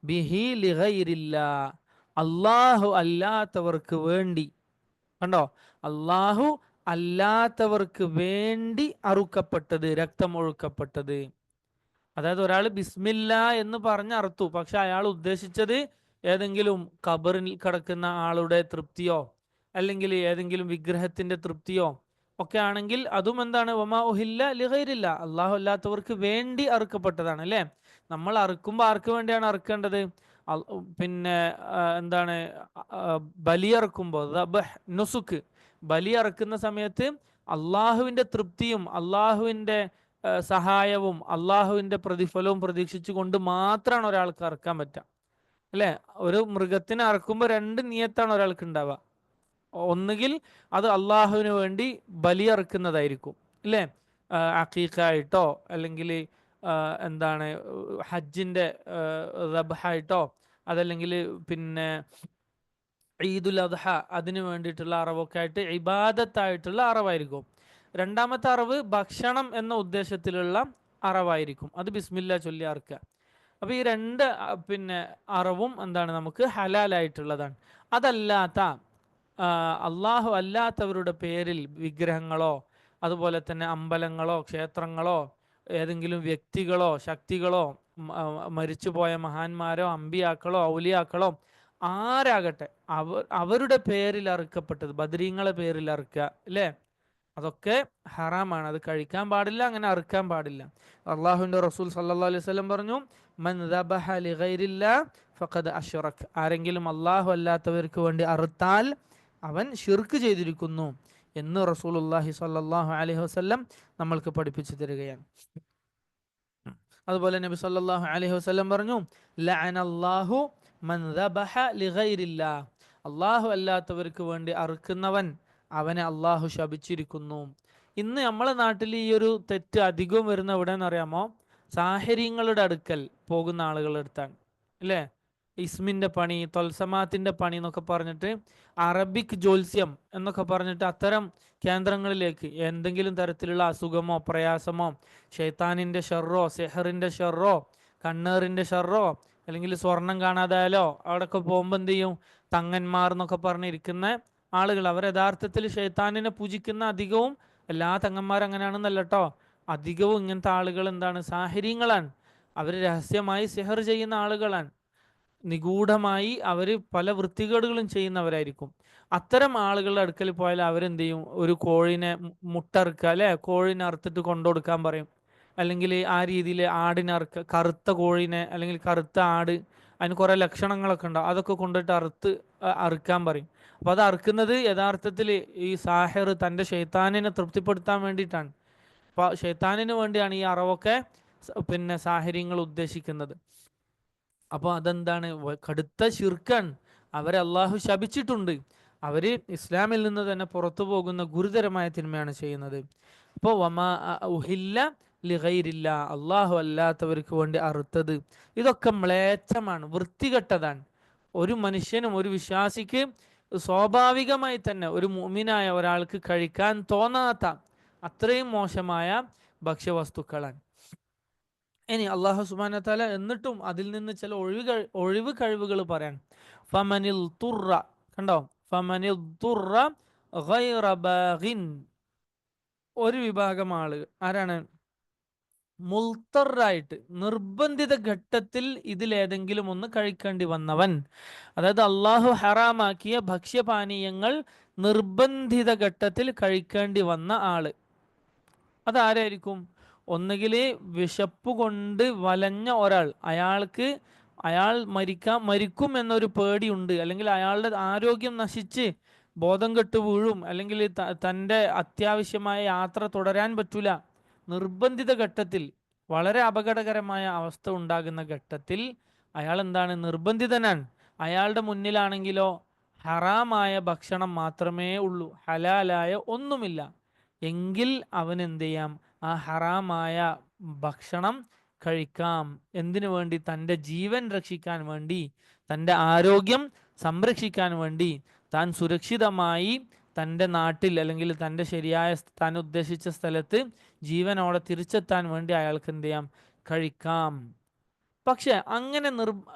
ബിഹി ലിഗൈരില്ലാ, അല്ലാഹു അല്ലാത്തവർക്ക് വേണ്ടി. കണ്ടോ? അല്ലാഹു അല്ലാത്തവർക്ക് വേണ്ടി അറുക്കപ്പെട്ടത്, രക്തമൊഴുക്കപ്പെട്ടത്. അതായത് ഒരാൾ ബിസ്മില്ല എന്ന് പറഞ്ഞ് അറുത്തു, പക്ഷെ അയാൾ ഉദ്ദേശിച്ചത് ഏതെങ്കിലും ഖബറിൽ കിടക്കുന്ന ആളുടെ തൃപ്തിയോ അല്ലെങ്കിൽ ഏതെങ്കിലും വിഗ്രഹത്തിന്റെ തൃപ്തിയോ ഒക്കെ ആണെങ്കിൽ അതും എന്താണ്? വമാ ഉഹില്ല ലിഗൈരില്ല, അള്ളാഹു അല്ലാത്തവർക്ക് വേണ്ടി അറുക്കപ്പെട്ടതാണ്. അല്ലേ? നമ്മൾ അറുക്കുമ്പോൾ ആർക്ക് വേണ്ടിയാണ് അറുക്കേണ്ടത്? പിന്നെ എന്താണ്, ബലിയറുക്കുമ്പോൾ നുസുക്ക്, ബലി അറുക്കുന്ന സമയത്ത് അള്ളാഹുവിന്റെ തൃപ്തിയും അള്ളാഹുവിന്റെ സഹായവും അള്ളാഹുവിന്റെ പ്രതിഫലവും പ്രതീക്ഷിച്ചുകൊണ്ട് മാത്രമാണ് ഒരാൾക്ക് അറക്കാൻ പറ്റുക. അല്ലെ? ഒരു മൃഗത്തിനെ അറക്കുമ്പോൾ രണ്ട് നിയത്താണ് ഒരാൾക്ക് ഉണ്ടാവുക. ഒന്നുകിൽ അത് അള്ളാഹുവിന് വേണ്ടി ബലിയറുക്കുന്നതായിരിക്കും, അല്ലേ? അഖീഖായിട്ടോ അല്ലെങ്കിൽ എന്താണ് ഹജ്ജിന്റെ റബ്ഹായിട്ടോ, അതല്ലെങ്കിൽ പിന്നെ ഈദുൽ അദ്ഹ അതിന് വേണ്ടിയിട്ടുള്ള അറവൊക്കെ ആയിട്ട് ഇബാദത്തായിട്ടുള്ള അറവായിരിക്കും. രണ്ടാമത്തെ അറവ് ഭക്ഷണം എന്ന ഉദ്ദേശത്തിലുള്ള അറവായിരിക്കും, അത് ബിസ്മില്ല ചൊല്ലി അറക്കുക. അപ്പൊ ഈ രണ്ട് പിന്നെ അറവും എന്താണ്? നമുക്ക് ഹലാലായിട്ടുള്ളതാണ്. അതല്ലാത്ത അള്ളാഹു അല്ലാത്തവരുടെ പേരിൽ വിഗ്രഹങ്ങളോ അതുപോലെ തന്നെ അമ്പലങ്ങളോ ക്ഷേത്രങ്ങളോ ഏതെങ്കിലും വ്യക്തികളോ ശക്തികളോ മരിച്ചുപോയ മഹാന്മാരോ അമ്പിയാക്കളോ ഔലിയാക്കളോ ആരാകട്ടെ അവരുടെ പേരിൽ അറുക്കപ്പെട്ടത്, ബദരീങ്ങളെ പേരിൽ അറുക്കുക, അല്ലേ? അതൊക്കെ ഹറാമാണ്. അത് കഴിക്കാൻ പാടില്ല, അങ്ങനെ അറുക്കാൻ പാടില്ല. അള്ളാഹുവിന്റെ റസൂൽ സല്ലല്ലാഹു അലൈഹി വസല്ലം പറഞ്ഞു, മൻ ദബഹ ലിഗൈരില്ലാ ഫഖദ് അശ്റക്. ആരെങ്കിലും അള്ളാഹു അല്ലാത്തവർക്ക് വേണ്ടി അറുത്താൽ അവൻ ഷിർക്ക് ചെയ്തിരിക്കുന്നു എന്ന് റസൂലുള്ളാഹി സ്വല്ലല്ലാഹു അലൈഹി വസല്ലം നമ്മൾക്ക് പഠിപ്പിച്ചു തരികയാണ്. അതുപോലെ നബി സല്ലല്ലാഹു അലൈഹി വസല്ലം പറഞ്ഞു, ലഅനല്ലാഹു മൻ ദബഹ ലിഗൈരില്ലാ. അള്ളാഹു അല്ലാത്തവർക്ക് വേണ്ടി അറുക്കുന്നവൻ അവനെ അള്ളാഹു ശപിച്ചിരിക്കുന്നു. ഇന്ന് നമ്മളെ നാട്ടിൽ ഈ ഒരു തെറ്റ് അധികവും വരുന്ന എവിടെയെന്ന് അറിയാമോ? സാഹിര്യങ്ങളുടെ അടുക്കൽ പോകുന്ന ആളുകളുടെ അടുത്താണ്, അല്ലേ? ഇസ്മിന്റെ പണി, തൊൽസമാത്തിന്റെ പണി എന്നൊക്കെ പറഞ്ഞിട്ട്, അറബിക് ജ്യോത്സ്യം എന്നൊക്കെ പറഞ്ഞിട്ട് അത്തരം കേന്ദ്രങ്ങളിലേക്ക് എന്തെങ്കിലും തരത്തിലുള്ള അസുഖമോ പ്രയാസമോ ഷെയ്ത്താനിന്റെ ഷെറോ സെഹറിന്റെ ഷെറോ കണ്ണേറിന്റെ ഷെറോ അല്ലെങ്കിൽ സ്വർണം കാണാതായാലോ അവിടെയൊക്കെ പോകുമ്പോൾ എന്ത് ചെയ്യും? തങ്ങന്മാർ എന്നൊക്കെ പറഞ്ഞിരിക്കുന്ന ആളുകൾ, അവർ യഥാർത്ഥത്തിൽ ഷെയ്ത്താനിനെ പൂജിക്കുന്ന അധികവും, എല്ലാ തങ്ങന്മാരും അങ്ങനെയാണെന്നല്ല കേട്ടോ, അധികവും ഇങ്ങനത്തെ ആളുകൾ എന്താണ്? സാഹിര്യങ്ങളാണ്. അവർ രഹസ്യമായി സെഹർ ചെയ്യുന്ന ആളുകളാണ്. നിഗൂഢമായി അവർ പല വൃത്തികേടുകളും ചെയ്യുന്നവരായിരിക്കും. അത്തരം ആളുകളുടെ അടുക്കൽ പോയാൽ അവരെന്ത് ചെയ്യും? ഒരു കോഴിനെ മുട്ടറുക്കുക, അല്ലെ? കോഴിനെ അറുത്തിട്ട് കൊണ്ടുകൊടുക്കാൻ പറയും. അല്ലെങ്കിൽ ആ രീതിയിൽ ആടിനെ അറുക്കുക, കറുത്ത കോഴിനെ അല്ലെങ്കിൽ കറുത്ത ആട്, അതിന് കുറെ ലക്ഷണങ്ങളൊക്കെ ഉണ്ടാവും, അതൊക്കെ കൊണ്ടിട്ട് അറുക്കാൻ പറയും. അപ്പൊ അത് അറുക്കുന്നത് യഥാർത്ഥത്തിൽ ഈ സാഹിർ തൻ്റെ ഷെയ്ത്താനിനെ തൃപ്തിപ്പെടുത്താൻ വേണ്ടിയിട്ടാണ്. അപ്പൊ ഷെയ്ത്താനിന് വേണ്ടിയാണ് ഈ അറവൊക്കെ പിന്നെ സാഹചര്യങ്ങൾ ഉദ്ദേശിക്കുന്നത്. അപ്പോൾ അതെന്താണ്? കടുത്ത ശിർക്കാണ്. അവരെ അള്ളാഹു ശപിച്ചിട്ടുണ്ട്. അവര് ഇസ്ലാമിൽ നിന്ന് തന്നെ പുറത്തു പോകുന്ന ഗുരുതരമായ തിന്മയാണ് ചെയ്യുന്നത്. അപ്പോൾ വമാ ഉഹില്ല ലിഗൈരില്ല, അള്ളാഹു അല്ലാത്തവർക്ക് വേണ്ടി അറുത്തത്, ഇതൊക്കെ മ്ലേച്ഛമാണ്, വൃത്തികെട്ടതാണ്. ഒരു മനുഷ്യനും ഒരു വിശ്വാസിക്ക് സ്വാഭാവികമായി തന്നെ ഒരു മുഅ്മിനായ ഒരാൾക്ക് കഴിക്കാൻ തോന്നാത്ത അത്രയും മോശമായ ഭക്ഷ്യവസ്തുക്കളാണ്. ഇനി അള്ളാഹു സുബ്ഹാനഹു വ തആല എന്നിട്ടും അതിൽ നിന്ന് ചില ഒഴിവ് കഴിവുകൾ പറയാൻ. ഫമനിൽ തുറ, കണ്ടോ? ഫമനിൽ തുറ ഗൈറ ബാഗിൻ, ഒരു വിഭാഗം ആള് ആരാണ്? മുൽത്തറായിട്ട് നിർബന്ധിത ഘട്ടത്തിൽ ഇതിലേതെങ്കിലും ഒന്ന് കഴിക്കേണ്ടി വന്നവൻ. അതായത് അള്ളാഹു ഹറാമാക്കിയ ഭക്ഷ്യപാനീയങ്ങൾ നിർബന്ധിത ഘട്ടത്തിൽ കഴിക്കേണ്ടി വന്ന ആള്. അതാരായിരിക്കും? ഒന്നുകിൽ വിശപ്പ് കൊണ്ട് വലഞ്ഞ ഒരാൾ, അയാൾ മരിക്കും എന്നൊരു പേടിയുണ്ട്, അല്ലെങ്കിൽ അയാളുടെ ആരോഗ്യം നശിച്ച് ബോധം കെട്ട് വീഴും, അല്ലെങ്കിൽ തൻ്റെ അത്യാവശ്യമായ യാത്ര തുടരാൻ പറ്റൂല. നിർബന്ധിത ഘട്ടത്തിൽ, വളരെ അപകടകരമായ അവസ്ഥ ഉണ്ടാകുന്ന ഘട്ടത്തിൽ അയാൾ എന്താണ്? നിർബന്ധിതനാണ്. അയാളുടെ മുന്നിലാണെങ്കിലോ ഹറാമായ ഭക്ഷണം മാത്രമേ ഉള്ളൂ, ഹലാലായ ഒന്നുമില്ല. എങ്കിൽ അവൻ എന്ത് ചെയ്യാം? ആ ഹറാമായ ഭക്ഷണം കഴിക്കാം. എന്തിനു വേണ്ടി? തൻ്റെ ജീവൻ രക്ഷിക്കാൻ വേണ്ടി, തൻ്റെ ആരോഗ്യം സംരക്ഷിക്കാൻ വേണ്ടി, താൻ സുരക്ഷിതമായി തൻ്റെ നാട്ടിൽ അല്ലെങ്കിൽ തൻ്റെ ശരിയായ താൻ ഉദ്ദേശിച്ച സ്ഥലത്ത് ജീവനോടെ തിരിച്ചെത്താൻ വേണ്ടി അയാൾക്ക് എന്ത് ചെയ്യാം? കഴിക്കാം. പക്ഷെ അങ്ങനെ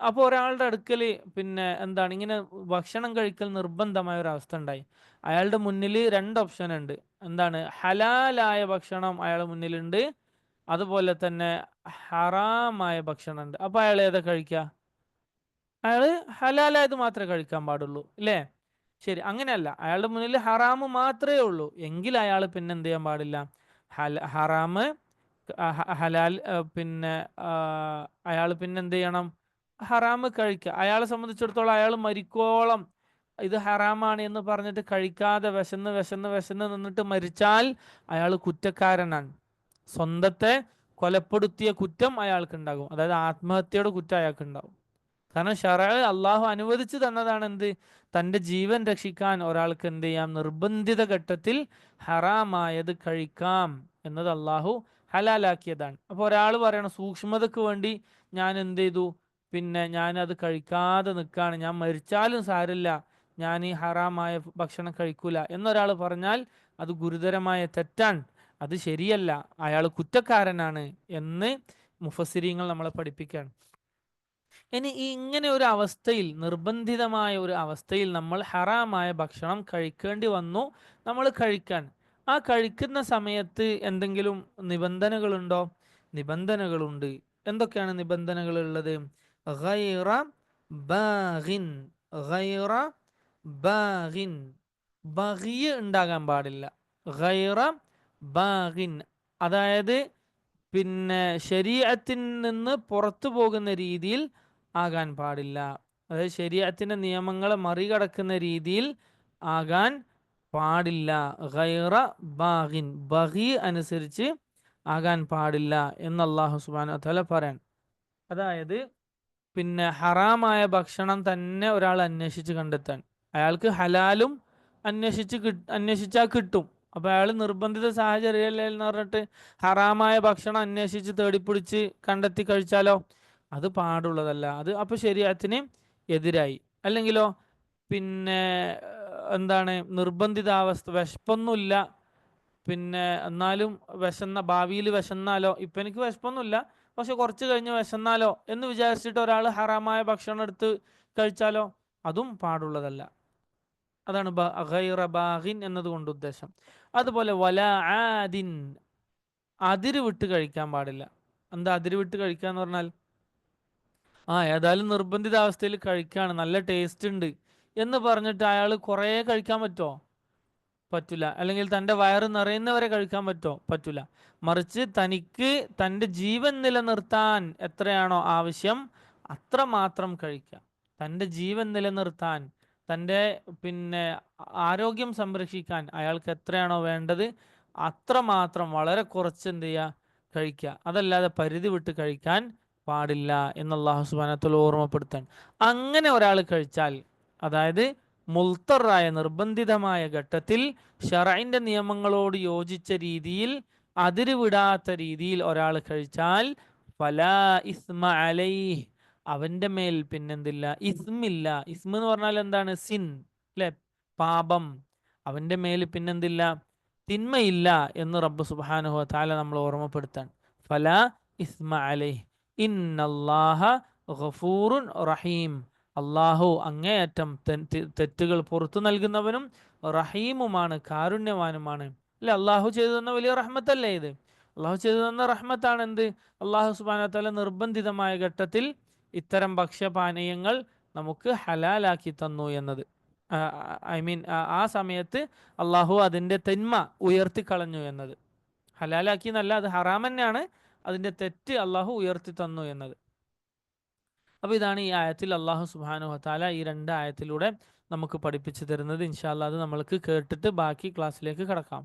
അപ്പോൾ ഒരാളുടെ അടുക്കൽ പിന്നെ എന്താണ്, ഇങ്ങനെ ഭക്ഷണം കഴിക്കൽ നിർബന്ധമായ ഒരു അവസ്ഥ ഉണ്ടായി. അയാളുടെ മുന്നിൽ രണ്ട് ഓപ്ഷൻ ഉണ്ട്. എന്താണ്? ഹലാലായ ഭക്ഷണം അയാളുടെ മുന്നിലുണ്ട്, അതുപോലെ തന്നെ ഹറാമായ ഭക്ഷണം ഉണ്ട്. അപ്പൊ അയാൾ ഏതാ കഴിക്കുക? അയാള് ഹലാലായത് മാത്രമേ കഴിക്കാൻ പാടുള്ളൂ, അല്ലേ? ശരി, അങ്ങനെയല്ല. അയാളുടെ മുന്നിൽ ഹറാമ് മാത്രമേ ഉള്ളൂ, എങ്കിൽ അയാൾ പിന്നെ എന്ത് ചെയ്യാൻ പാടില്ല? ഹറാമ് ഹലാൽ പിന്നെ അയാൾ പിന്നെ എന്ത് ചെയ്യണം? ഹറാമ് കഴിക്കുക. അയാളെ സംബന്ധിച്ചിടത്തോളം അയാൾ മരിക്കോളം ഇത് ഹറാമാണ് എന്ന് പറഞ്ഞിട്ട് കഴിക്കാതെ വിശന്ന് വിശന്ന് വിശന്ന് നിന്നിട്ട് മരിച്ചാൽ അയാൾ കുറ്റക്കാരനാണ്. സ്വന്തത്തെ കൊലപ്പെടുത്തിയ കുറ്റം അയാൾക്ക് ഉണ്ടാകും, അതായത് ആത്മഹത്യയുടെ കുറ്റം അയാൾക്ക് ഉണ്ടാകും. കാരണം ശറഅ അള്ളാഹു അനുവദിച്ചു തന്നതാണ് എന്ത്? തൻ്റെ ജീവൻ രക്ഷിക്കാൻ ഒരാൾക്ക് എന്ത് ചെയ്യാം? നിർബന്ധിത ഘട്ടത്തിൽ ഹറാമായത് കഴിക്കാം എന്നത് അള്ളാഹു ഹലാലാക്കിയതാണ്. അപ്പോൾ ഒരാൾ പറയണം, സൂക്ഷ്മതക്ക് വേണ്ടി ഞാൻ എന്ത് ചെയ്തു, പിന്നെ ഞാൻ അത് കഴിക്കാതെ നിൽക്കുകയാണ്, ഞാൻ മരിച്ചാലും സാരില്ല, ഞാൻ ഈ ഹറാമായ ഭക്ഷണം കഴിക്കൂല എന്നൊരാൾ പറഞ്ഞാൽ അത് ഗുരുതരമായ തെറ്റാണ്, അത് ശരിയല്ല, അയാൾ കുറ്റക്കാരനാണ് എന്ന് മുഫസ്സിരീങ്ങൾ നമ്മളെ പഠിപ്പിക്കുകയാണ്. ഇനി ഇങ്ങനെ ഒരു അവസ്ഥയിൽ, നിർബന്ധിതമായ ഒരു അവസ്ഥയിൽ നമ്മൾ ഹറാമായ ഭക്ഷണം കഴിക്കേണ്ടി വന്നു, നമ്മൾ കഴിക്കാൻ. ആ കഴിക്കുന്ന സമയത്ത് എന്തെങ്കിലും നിബന്ധനകളുണ്ടോ? നിബന്ധനകളുണ്ട്. എന്തൊക്കെയാണ് നിബന്ധനകൾ ഉള്ളത്? ഗൈറ ബാഗിൻ, ഗൈറ ബാഗിൻ, ബഗിയ ഉണ്ടാകാൻ പാടില്ല. ഗൈറ ബാഗിൻ, അതായത് പിന്നെ ശരീഅത്തിൽ നിന്ന് പുറത്തു പോകുന്ന രീതിയിൽ ആകാൻ പാടില്ല. അതായത് ശരീഅത്തിന്റെ നിയമങ്ങളെ മറികടക്കുന്ന രീതിയിൽ ആകാൻ പാടില്ല. ഗൈറ ബാഗിൻ, ബഗി അനുസരിച്ച് ആകാൻ പാടില്ല എന്ന് അല്ലാഹു സുബ്ഹാനഹു വ തആല പറയാൻ. അതായത് പിന്നെ ഹറാമായ ഭക്ഷണം തന്നെ ഒരാൾ അന്വേഷിച്ച് കണ്ടെത്താൻ, അയാൾക്ക് ഹലാലും അന്വേഷിച്ചാൽ കിട്ടും. അപ്പൊ അയാൾ നിർബന്ധിത സാഹചര്യമല്ലേ എന്ന് പറഞ്ഞിട്ട് ഹറാമായ ഭക്ഷണം അന്വേഷിച്ച് തേടിപ്പിടിച്ച് കണ്ടെത്തി കഴിച്ചാലോ? അത് പാടുള്ളതല്ല. അത് അപ്പൊ ശരീഅത്തിന് എതിരായി. അല്ലെങ്കിലോ പിന്നെ എന്താണ്, നിർബന്ധിതാവസ്ഥ, വിശപ്പൊന്നുമില്ല, പിന്നെ എന്നാലും ഭാവിയിൽ വിശന്നാലോ, ഇപ്പൊ എനിക്ക് വിശപ്പൊന്നുമില്ല പക്ഷെ കുറച്ച് കഴിഞ്ഞ് വിശന്നാലോ എന്ന് വിചാരിച്ചിട്ട് ഒരാൾ ഹറാമായ ഭക്ഷണം എടുത്ത് കഴിച്ചാലോ? അതും പാടുള്ളതല്ല. അതാണ് ഗൈറ ബാഗിൻ എന്നതുകൊണ്ട് ഉദ്ദേശം. അതുപോലെ വല ആദിൻ, അതിര് വിട്ട് കഴിക്കാൻ പാടില്ല. എന്താ അതിര് വിട്ട് കഴിക്കുക എന്ന് പറഞ്ഞാൽ? ഏതായാലും നിർബന്ധിത അവസ്ഥയിൽ കഴിക്കാണ്, നല്ല ടേസ്റ്റ് ഉണ്ട് എന്ന് പറഞ്ഞിട്ട് അയാൾ കുറേ കഴിക്കാൻ പറ്റുമോ? പറ്റില്ല. അല്ലെങ്കിൽ തൻ്റെ വയറ് നിറയുന്നവരെ കഴിക്കാൻ പറ്റുമോ? പറ്റില്ല. മറിച്ച് തനിക്ക് തൻ്റെ ജീവൻ നിലനിർത്താൻ എത്രയാണോ ആവശ്യം അത്ര മാത്രം കഴിക്കാം. തൻ്റെ ജീവൻ നിലനിർത്താൻ, തൻ്റെ പിന്നെ ആരോഗ്യം സംരക്ഷിക്കാൻ അയാൾക്ക് എത്രയാണോ വേണ്ടത് അത്രമാത്രം, വളരെ കുറച്ച് എന്ത് ചെയ്യുക? കഴിക്കുക. അതല്ലാതെ പരിധി വിട്ട് കഴിക്കാൻ പാടില്ല എന്ന് അല്ലാഹു സുബ്ഹാനഹു വ തആല ഓർമ്മപ്പെടുത്താൻ. അങ്ങനെ ഒരാൾ കഴിച്ചാൽ, അതായത് മുൽത്തറായ നിർബന്ധിതമായ ഘട്ടത്തിൽ ഷറഇന്റെ നിയമങ്ങളോട് യോജിച്ച രീതിയിൽ, അതിരുവിടാത്ത രീതിയിൽ ഒരാൾ കഴിച്ചാൽ ഫലാ ഇസ്മ അലൈഹി, അവന്റെ മേൽ പിന്നെന്തില്ല? ഇസ്മില്ല. ഇസ്മ എന്ന് പറഞ്ഞാൽ എന്താണ്? സിൻ, അല്ലെ? പാപം. അവന്റെ മേൽ പിന്നെന്തില്ല? തിന്മയില്ല എന്ന് റബ്ബ് സുബ്ഹാനഹു വ തആല നമ്മൾ ഓർമ്മപ്പെടുത്താൻ. ഫലാ ഇസ്മ അലൈഹി ഇന്നല്ലാഹ ഗഫൂറുൻ റഹീം, അള്ളാഹു അങ്ങേയറ്റം തെറ്റുകൾ പുറത്തു നൽകുന്നവനും റഹീമുമാണ്, കാരുണ്യവാനുമാണ്. അല്ലെ, അള്ളാഹു ചെയ്തു തന്ന വലിയ റഹ്മത്തല്ലേ ഇത്? അള്ളാഹു ചെയ്തു തന്ന റഹ്മത്താണ് എന്ത്? അള്ളാഹു സുബ്ഹാനഹു വ തആല നിർബന്ധിതമായ ഘട്ടത്തിൽ ഇത്തരം ഭക്ഷ്യപാനീയങ്ങൾ നമുക്ക് ഹലാലാക്കി തന്നു എന്നത്. ഐ മീൻ, ആ സമയത്ത് അള്ളാഹു അതിൻ്റെ തിന്മ ഉയർത്തിക്കളഞ്ഞു എന്നത്. ഹലാലാക്കി എന്നല്ല, അത് ഹറാം തന്നെയാണ്, അതിൻ്റെ തെറ്റ് അള്ളാഹു ഉയർത്തി തന്നു എന്നത്. അപ്പോൾ ഇതാണ് ഈ ആയത്തിൽ അള്ളാഹു സുബ്ഹാനഹു വ തആല ഈ രണ്ട് ആയത്തിലൂടെ നമുക്ക് പഠിപ്പിച്ചു തരുന്നത്. ഇൻഷാ അല്ലാഹ് അത് നമ്മൾക്ക് കേട്ടിട്ട് ബാക്കി ക്ലാസ്സിലേക്ക് കടക്കാം.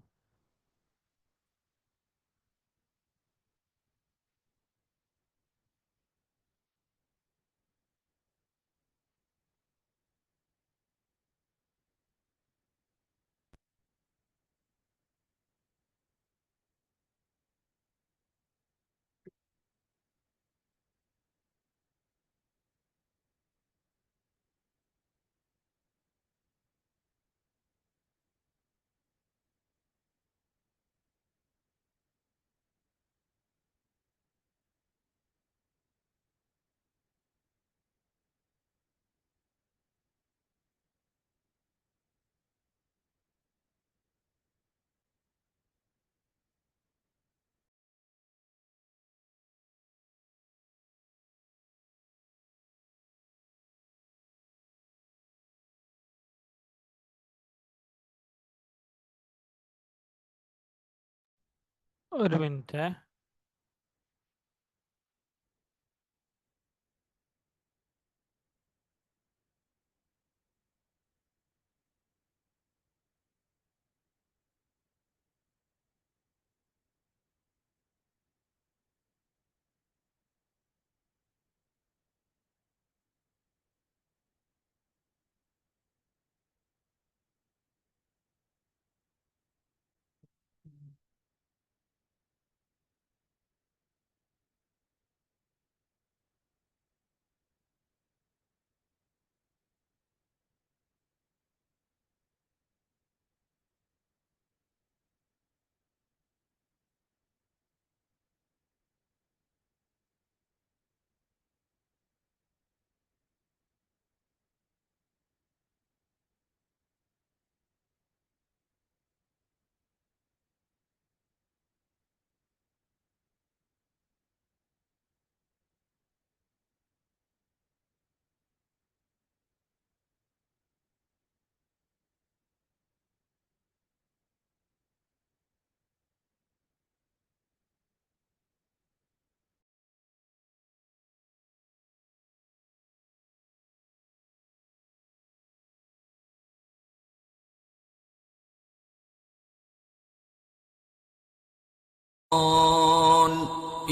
ഒരു മിനിറ്റ്.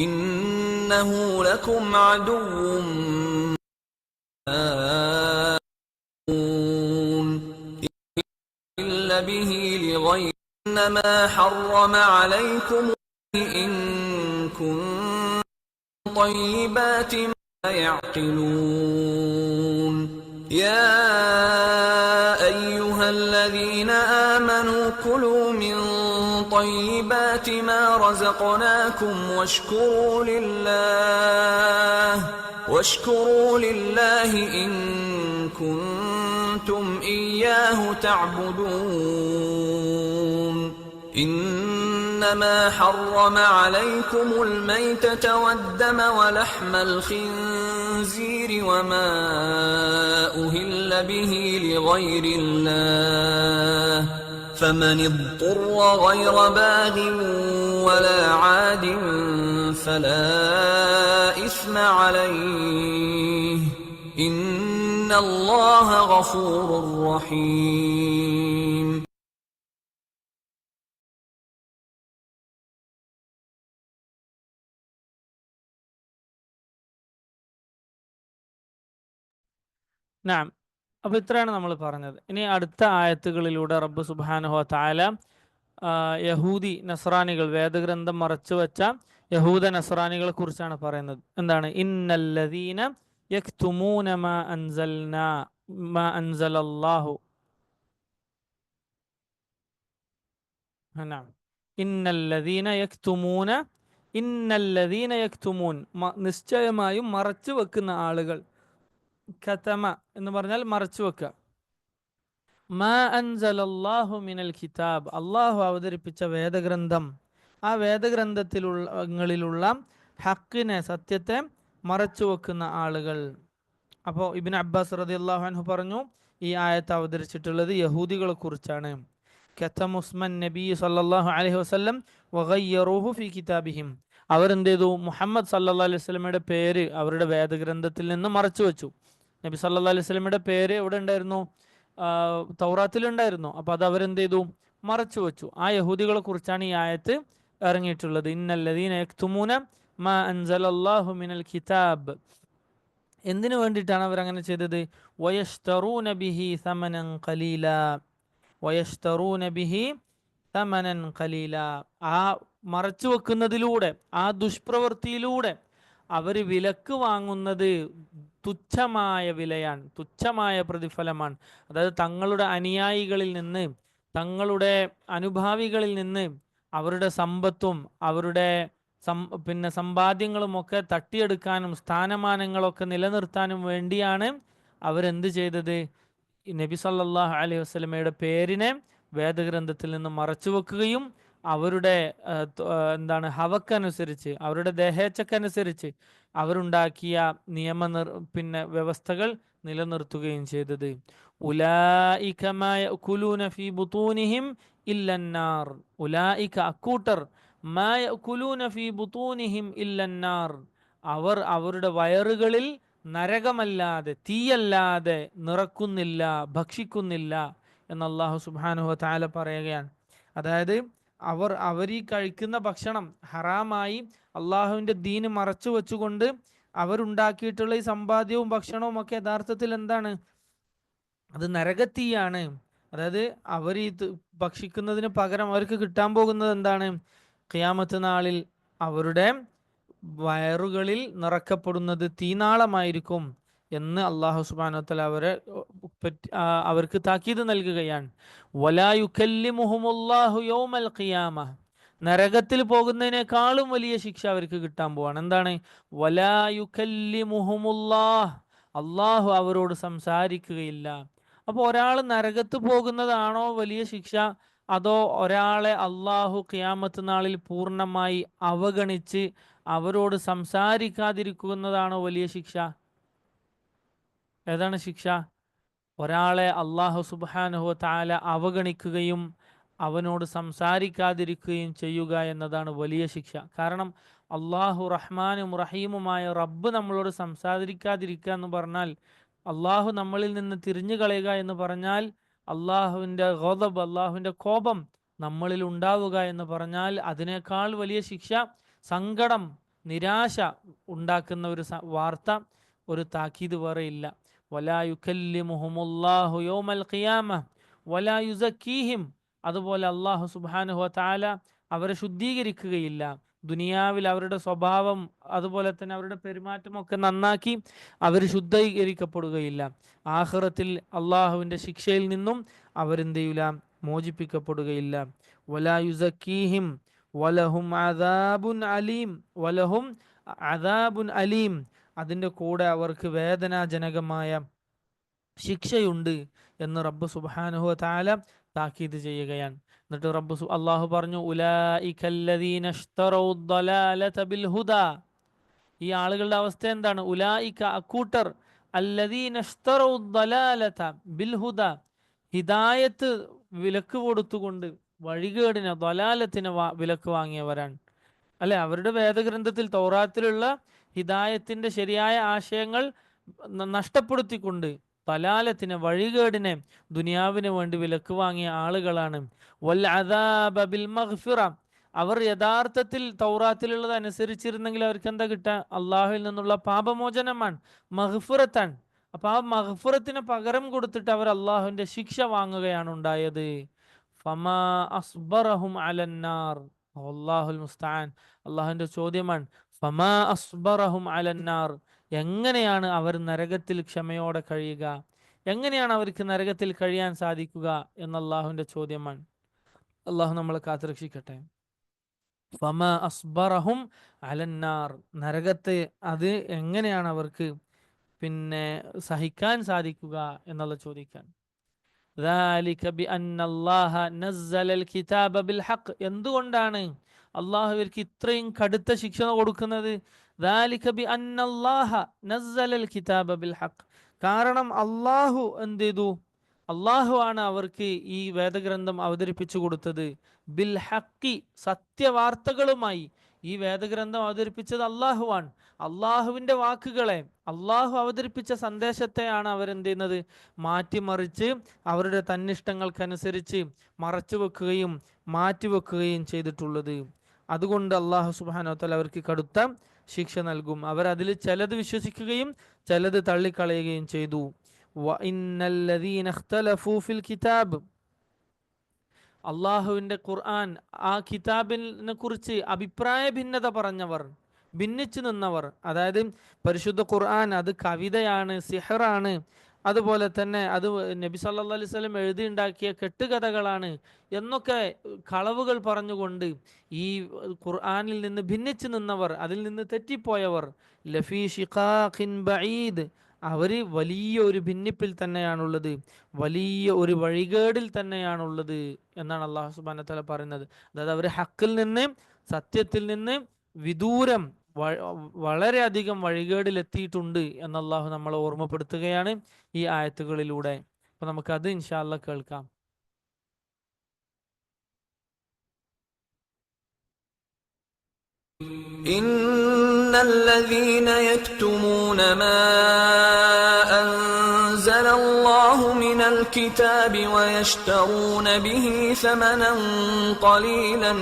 إنه لكم عدو إلا به لغير إنما حرم عليكم إن كنتم طيبات ما يعقلون يا أيها الذين آمنوا كلوا من طيبات ما رزقناكم واشكروا لله إن كنتم إياه تعبدون إنما حرم عليكم الميتة والدم ولحم الخنزير وما أهل به لغير الله فمن اضطر غير باغ ولا عاد فلا إثم عليه إن الله غفور رحيم. നാം, അപ്പോൾ ഇത്രയാണ് നമ്മൾ പറഞ്ഞത്. ഇനി അടുത്ത ആയത്തുകളിലൂടെ റബ്ബ് സുബ്ഹാനഹു വ തആല യഹൂദി നസ്രാനികൾ, വേദഗ്രന്ഥം മറച്ചു വെച്ച യഹൂദ നസ്രാനികളെ കുറിച്ചാണ് പറയുന്നത്. എന്താണ്? ഇന്നല്ലദീന യക്തുമൂന മാ അൻസലല്ലാഹു. ഇന്നല്ലദീന യക്തുമൂൻ, നിശ്ചയമായും മറച്ചു വെക്കുന്ന ആളുകൾ, കതമ എന്ന് പറഞ്ഞാൽ മറച്ചു വെക്കുക. മാ അൻസലല്ലാഹു മിനൽ കിതാബ്, അള്ളാഹു അവതരിപ്പിച്ച വേദഗ്രന്ഥം, ആ വേദഗ്രന്ഥങ്ങളിലുള്ള ഹക്കിനെ, സത്യത്തെ മറച്ചു വെക്കുന്ന ആളുകൾ. അപ്പോൾ ഇബ്നു അബ്ബാസ് റളിയല്ലാഹു അൻഹു പറഞ്ഞു, ഈ ആയത്ത് അവതരിച്ചിട്ടുള്ളത് യഹൂദികളെ കുറിച്ചാണ്. കതമുസ്മൻ നബി സല്ലല്ലാഹു അലൈഹി വസല്ലം വഗയ്യറൂഹു ഫീ കിതാബിഹിം, അവരെന്ത് ചെയ്തു? മുഹമ്മദ് സല്ലല്ലാഹു അലൈഹി വസല്ലമയുടെ പേര് അവരുടെ വേദഗ്രന്ഥത്തിൽ നിന്ന് മറച്ചു വെച്ചു. നബി സല്ലല്ലാഹു അലൈഹി വസല്ലമയുടെ പേര് എവിടെ ഉണ്ടായിരുന്നു? തൗറാത്തിലുണ്ടായിരുന്നു. അപ്പോൾ അത് അവരെന്ത് ചെയ്തു? മറച്ചു വെച്ചു. ആ യഹൂദികളെ കുറിച്ചാണ് ഈ ആയത്ത് ഇറങ്ങിയിട്ടുള്ളത്. ഇന്നല്ലദീന യക്തുമൂന മാ അൻസലല്ലാഹു മിനൽ കിതാബ്. എന്തിനു വേണ്ടിയിട്ടാണ് അവർ അങ്ങനെ ചെയ്തത്? വയഷ്തറൂന ബിഹി സമനൻ ഖലീല, വയഷ്തറൂന ബിഹി സമനൻ ഖലീല. ആ മറച്ചു വെക്കുന്നതിലൂടെ, ആ ദുഷ്പ്രവൃത്തിയിലൂടെ അവർ വിലക്ക് വാങ്ങുന്നത് തുച്ഛമായ വിലയാണ്, തുച്ഛമായ പ്രതിഫലമാണ്. അതായത് തങ്ങളുടെ അനുയായികളിൽ നിന്ന്, തങ്ങളുടെ അനുഭാവികളിൽ നിന്ന് അവരുടെ സമ്പത്തും അവരുടെ പിന്നെ സമ്പാദ്യങ്ങളുമൊക്കെ തട്ടിയെടുക്കാനും സ്ഥാനമാനങ്ങളൊക്കെ നിലനിർത്താനും വേണ്ടിയാണ് അവരെന്ത് ചെയ്തത്? നബി സല്ലല്ലാഹു അലൈഹി വസല്ലമയുടെ പേരിനെ വേദഗ്രന്ഥത്തിൽ നിന്ന് മറച്ചു വെക്കുകയും അവരുടെ എന്താണ് ഹവക്കനുസരിച്ച്, അവരുടെ ദേഹേച്ഛക്കനുസരിച്ച് അവരുണ്ടാക്കിയ പിന്നെ വ്യവസ്ഥകൾ നിലനിർത്തുകയും ചെയ്തത്. ഉലായിക മാ യഅകുലൂന ഫീ ബുതൂനിഹിം ഇല്ലന്നാർ, ഉലായിക അക്കൂട്ടർ, മാ യഅകുലൂന ഫീ ബുതൂനിഹിം ഇല്ലന്നാർ, അവർ അവരുടെ വയറുകളിൽ നരകമല്ലാതെ, തീയല്ലാതെ നിറക്കുന്നില്ല, ഭക്ഷിക്കുന്നില്ല എന്ന് അല്ലാഹു സുബ്ഹാനഹു വ തആല പറയുകയാണ്. അതായത് അവർ ഈ കഴിക്കുന്ന ഭക്ഷണം ഹറാമായി അള്ളാഹുവിൻ്റെ ദീന് മറച്ചു വെച്ചുകൊണ്ട് അവരുണ്ടാക്കിയിട്ടുള്ള ഈ സമ്പാദ്യവും ഭക്ഷണവും ഒക്കെ യഥാർത്ഥത്തിൽ എന്താണ്? അത് നരകത്തീയാണ്. അതായത് അവർ ഈ ഭക്ഷിക്കുന്നതിന് പകരം അവർക്ക് കിട്ടാൻ പോകുന്നത് എന്താണ്? ഖിയാമത്ത് നാളിൽ അവരുടെ വയറുകളിൽ നിറക്കപ്പെടുന്നത് തീനാളമായിരിക്കും എന്ന് അള്ളാഹു സുബ്ഹാനഹു വ തആല അവർക്ക് താക്കീത് നൽകുകയാണ്. വലാ യുകല്ലിമുഹുമുല്ലാഹു യൗമൽ ഖിയാമ, നരകത്തിൽ പോകുന്നതിനേക്കാളും വലിയ ശിക്ഷ അവർക്ക് കിട്ടാൻ പോവാണ്. എന്താണ്? വലാ യുകല്ലിമുഹുമുല്ലാഹ്, അള്ളാഹു അവരോട് സംസാരിക്കുകയില്ല. അപ്പോൾ ഒരാൾ നരകത്ത് പോകുന്നതാണോ വലിയ ശിക്ഷ, അതോ ഒരാളെ അള്ളാഹു ഖിയാമത്ത് നാളിൽ പൂർണ്ണമായി അവഗണിച്ച് അവരോട് സംസാരിക്കാതിരിക്കുന്നതാണോ വലിയ ശിക്ഷ? ഏതാണ് ശിക്ഷ? ഒരാളെ അള്ളാഹു സുബ്ഹാനഹു വ തആല അവഗണിക്കുകയും അവനോട് സംസാരിക്കാതിരിക്കുകയും ചെയ്യുക എന്നതാണ് വലിയ ശിക്ഷ. കാരണം അള്ളാഹു റഹ്മാനും റഹീമുമായ റബ്ബ് നമ്മളോട് സംസാരിക്കാതിരിക്കുക എന്ന് പറഞ്ഞാൽ, അള്ളാഹു നമ്മളിൽ നിന്ന് തിരിഞ്ഞു കളയുക എന്ന് പറഞ്ഞാൽ, അള്ളാഹുവിൻ്റെ ഗദബ്, അള്ളാഹുവിൻ്റെ കോപം നമ്മളിൽ ഉണ്ടാവുക എന്ന് പറഞ്ഞാൽ, അതിനേക്കാൾ വലിയ ശിക്ഷ, സങ്കടം, നിരാശ ഉണ്ടാക്കുന്ന ഒരു വാർത്ത, ഒരു താക്കീത് വേറെ ഇല്ല. വലാ യുകല്ലിമുഹുമുല്ലാഹു യൗമൽ ഖിയാമ വലാ യുസക്കീഹിം, അതുപോലെ അള്ളാഹു സുബ്ഹാനഹു വ തആല അവരെ ശുദ്ധീകരിക്കുകയില്ല. ദുനിയാവിൽ അവരുടെ സ്വഭാവം അതുപോലെ തന്നെ അവരുടെ പെരുമാറ്റമൊക്കെ നന്നാക്കി അവർ ശുദ്ധീകരിക്കപ്പെടുകയില്ല. ആഖിറത്തിൽ അള്ളാഹുവിൻ്റെ ശിക്ഷയിൽ നിന്നും അവരെന്ത് ചെയ്യൂല? മോചിപ്പിക്കപ്പെടുകയില്ല. വലാ യുസക്കീഹിം വലഹും അദാബുൻ അലീം, വലഹും അദാബുൻ അലീം, അതിൻ്റെ കൂടെ അവർക്ക് വേദനാജനകമായ ശിക്ഷയുണ്ട് എന്ന് റബ്ബ് സുബ്ഹാനഹു വ തആല താക്കീത് ചെയ്യുകയാണ്. എന്നിട്ട് അള്ളാഹു പറഞ്ഞു, ഉലൈകല്ലദീന ഇശ്തറൗ ളലാലത ബിൽ ഹുദാ, ഈ ആളുകളുടെ അവസ്ഥ എന്താണ്? ഉലൈക അക്കൂട്ടർ, അല്ലദീന ഇശ്തറൗ ളലാലത ബിൽ ഹുദാ, ഹിദായത്ത് വിലക്ക് കൊടുത്തുകൊണ്ട് വഴികേടിനെ, ളലാലത്തിനെ വിലക്ക് വാങ്ങിയവരാണ്. അല്ലെ, അവരുടെ വേദഗ്രന്ഥത്തിൽ തൗറാത്തിലുള്ള ഹിദായത്തിന്റെ ശരിയായ ആശയങ്ങൾ നഷ്ടപ്പെടുത്തിക്കൊണ്ട് തലാലത്തിനെ, വഴികേടിനെ ദുനിയാവിന് വേണ്ടി വിലക്ക് വാങ്ങിയ ആളുകളാണ്. വൽ അദാബ ബിൽ മഗ്ഫിറ, അവർ യഥാർത്ഥത്തിൽ തൗറാത്തിലുള്ളത് അനുസരിച്ചിരുന്നെങ്കിൽ അവർക്ക് എന്താ കിട്ടുക? അള്ളാഹുവിൽ നിന്നുള്ള പാപമോചനമാണ്, മഗ്ഫിറത്താണ്. അപ്പൊ ആ മഗ്ഫിറത്തിന് പകരം കൊടുത്തിട്ട് അവർ അള്ളാഹുവിന്റെ ശിക്ഷ വാങ്ങുകയാണ് ഉണ്ടായത്. ഫമാ അസ്ബറഹും അലന്നാർ, അല്ലാഹുൽ മുസ്തആൻ, അള്ളാഹുവിന്റെ ചോദ്യമാണ്. ഫമാ അസ്ബറഹും അലന്നാർ, എങ്ങനെയാണ് അവർ നരകത്തിൽ ക്ഷമയോടെ കഴിയുക? എങ്ങനെയാണ് അവർക്ക് നരകത്തിൽ കഴിയാൻ സാധിക്കുക എന്ന അള്ളാഹുവിന്റെ ചോദ്യമാണ്. അള്ളാഹു നമ്മളെ കാത്തുരക്ഷിക്കട്ടെ. ഫമാ അസ്ബറഹും അലന്നാർ, നരകത്തെ അത് എങ്ങനെയാണ് അവർക്ക് പിന്നെ സഹിക്കാൻ സാധിക്കുക എന്നുള്ള ചോദിക്കാൻ. ذَلِكَ بِأَنَّ اللَّهَ نَزَّلَ الْكِتَابَ بِالْحَقِّ. എന്തുകൊണ്ടാണ് അള്ളാഹു ഇവർക്ക് ഇത്രയും കടുത്ത ശിക്ഷ കൊടുക്കുന്നത്? ذَلِكَ بِأَنَّ اللَّهَ نَزَّلَ الْكِتَابَ بِالْحَقِّ. കാരണം അള്ളാഹു എന്ത് ചെയ്തു? അള്ളാഹു ആണ് അവർക്ക് ഈ വേദഗ്രന്ഥം അവതരിപ്പിച്ചു കൊടുത്തത്. ബിൽ ഹക്കി, സത്യവാർത്തകളുമായി. ഈ വേദഗ്രന്ഥം അവതരിപ്പിച്ചത് അള്ളാഹുവാണ്. അള്ളാഹുവിന്റെ വാക്കുകളെ, അള്ളാഹു അവതരിപ്പിച്ച സന്ദേശത്തെയാണ് അവരെന്ത് ചെയ്യുന്നത്? മാറ്റിമറിച്ച് അവരുടെ തന്നിഷ്ടങ്ങൾക്കനുസരിച്ച് മറച്ചു വെക്കുകയും മാറ്റിവെക്കുകയും ചെയ്തിട്ടുള്ളത്. അതുകൊണ്ട് അള്ളാഹു സുബ്ഹാനഹു വ തആല അവർക്ക് കടുത്ത ശിക്ഷ നൽകും. അവരതിൽ ചിലത് വിശ്വസിക്കുകയും ചിലത് തള്ളിക്കളയുകയും ചെയ്തു. വഇന്നല്ലദീന ഇഖ്തലഫൂ ഫിൽ കിതാബ്. അള്ളാഹുവിന്റെ ഖുർആൻ, ആ കിതാബിനെ കുറിച്ച് അഭിപ്രായ ഭിന്നത പറഞ്ഞവർ, ഭിന്നിച്ചു നിന്നവർ, അതായത് പരിശുദ്ധ ഖുർആൻ അത് കവിതയാണ്, സിഹറാണ്, അതുപോലെ തന്നെ അത് നബി സല്ലല്ലാഹു അലൈഹി വസല്ലം എഴുതിയുണ്ടാക്കിയ കെട്ടുകഥകളാണ് എന്നൊക്കെ കളവുകൾ പറഞ്ഞുകൊണ്ട് ഈ ഖുർആനിൽ നിന്ന് ഭിന്നിച്ചു നിന്നവർ, അതിൽ നിന്ന് തെറ്റിപ്പോയവർ, ലഫീ ഷിഖാഖിൻ ബഈദ്, അവര് വലിയ ഒരു ഭിന്നിപ്പിൽ തന്നെയാണുള്ളത്, വലിയ ഒരു വഴികേടിൽ തന്നെയാണുള്ളത് എന്നാണ് അള്ളാഹു സുബ്ഹാനഹു വ തആല പറയുന്നത്. അതായത് അവർ ഹക്കിൽ നിന്ന്, സത്യത്തിൽ നിന്ന് വിദൂരം, വളരെയധികം വഴികേടിൽ എത്തിയിട്ടുണ്ട് എന്ന് അള്ളാഹു നമ്മളെ ഓർമ്മപ്പെടുത്തുകയാണ് ഈ ആയത്തുകളിലൂടെ. അപ്പൊ നമുക്കത് ഇൻഷാ അല്ലാഹ് കേൾക്കാം. إن الذين يكتمون ما أنزل الله من الكتاب ويشترون به ثمنا قليلا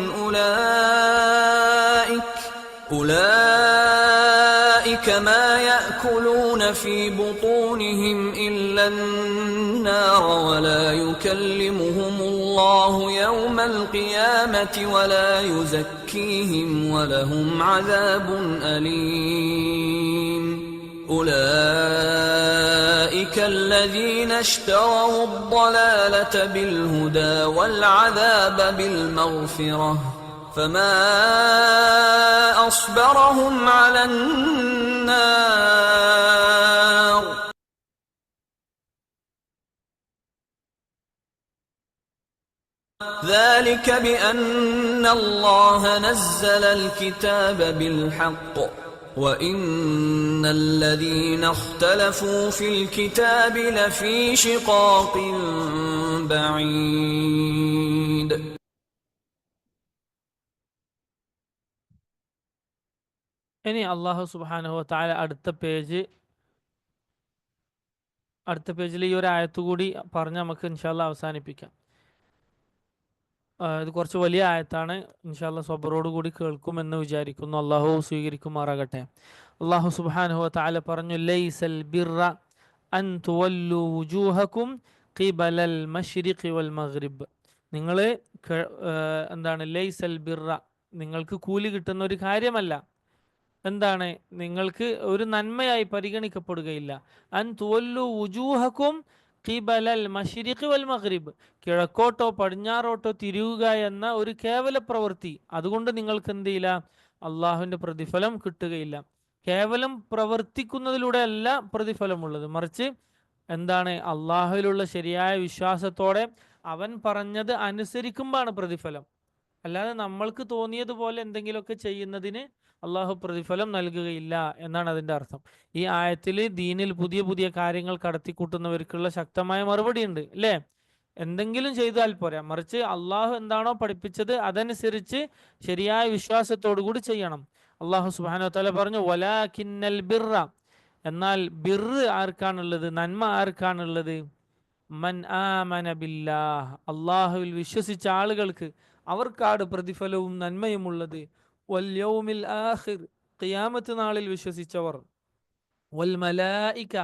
أولئك ما يأكلون في بطونهم إلا النار ولا يكلمهم الله يوم القيامة ولا يزكيهم ولهم عذاب أليم. أولئك الذين اشتروا الضلالة بالهدى والعذاب بالمغفرة فما أصبرهم على النار. ذلك بأن الله نزل الكتاب بالحق وإن الذين اختلفوا في الكتاب لفي شقاق بعيد. ഇനി അള്ളാഹു സുബ്ഹാനഹു വ തആല അടുത്ത പേജിൽ ഈ ഒരു ആയത്ത് കൂടി പറഞ്ഞ് നമുക്ക് ഇൻഷാ അല്ലാഹ് അവസാനിപ്പിക്കാം. ഇത് കുറച്ച് വലിയ ആയത്താണ്. ഇൻഷാ അല്ലാഹ് സബറോട് കൂടി കേൾക്കുമെന്ന് വിചാരിക്കുന്നു. അള്ളാഹു സ്വീകരിക്കുമാറാകട്ടെ. അള്ളാഹു സുബ്ഹാനഹു വ തആല പറഞ്ഞു, ലൈസൽ ബിർറ അൻ തുവല്ലു വുജൂഹക്കും ഖിബലൽ മശ്രിഖി വൽ മഗ്രിബ്. നിങ്ങൾ എന്താണ്? ലൈസൽ ബിർറ, നിങ്ങൾക്ക് കൂലി കിട്ടുന്ന ഒരു കാര്യമല്ല. എന്താണ്? നിങ്ങൾക്ക് ഒരു നന്മയായി പരിഗണിക്കപ്പെടുകയില്ല. അൻ തുവല്ലു വുജൂഹക്കും ഖിബലൽ മശ്രിഖി വൽ മഗ്രിബ്, കിഴക്കോട്ടോ പടിഞ്ഞാറോട്ടോ തിരിയുക എന്ന ഒരു കേവല പ്രവൃത്തി, അതുകൊണ്ട് നിങ്ങൾക്ക് എന്ത് ചെയ്യില്ല? അള്ളാഹുവിന്റെ പ്രതിഫലം കിട്ടുകയില്ല. കേവലം പ്രവർത്തിക്കുന്നതിലൂടെ അല്ല പ്രതിഫലമുള്ളത്, മറിച്ച് എന്താണ്? അള്ളാഹുവിലുള്ള ശരിയായ വിശ്വാസത്തോടെ അവൻ പറഞ്ഞത് അനുസരിക്കുമ്പോഴാണ് പ്രതിഫലം. അല്ലാതെ നമ്മൾക്ക് തോന്നിയതുപോലെ എന്തെങ്കിലുമൊക്കെ ചെയ്യുന്നതിന് അള്ളാഹു പ്രതിഫലം നൽകുകയില്ല എന്നാണ് അതിന്റെ അർത്ഥം. ഈ ആയത്തിൽ ദീനിൽ പുതിയ പുതിയ കാര്യങ്ങൾ കടത്തിക്കൂട്ടുന്നവർക്കുള്ള ശക്തമായ മറുപടി ഉണ്ട്, അല്ലേ? എന്തെങ്കിലും ചെയ്താൽ പോരാ, മറിച്ച് അള്ളാഹു എന്താണോ പഠിപ്പിച്ചത് അതനുസരിച്ച് ശരിയായ വിശ്വാസത്തോടു കൂടി ചെയ്യണം. അള്ളാഹു സുബ്ഹാനഹു വ തആല പറഞ്ഞു, വലാകിന്നൽ ബിർറ, എന്നാൽ ബിർറ് ആർക്കാണുള്ളത്? നന്മ ആർക്കാണുള്ളത്? മൻ ആമന ബില്ലാഹ്, അള്ളാഹുവിൽ വിശ്വസിച്ച ആളുകൾക്ക് അവർക്കാണ് പ്രതിഫലവും നന്മയും ഉള്ളത്. വൽ യൗമിൽ ആഖിർ, ഖിയാമത്ത് നാളിൽ വിശ്വസിച്ചവർ. വൽ മലായിക,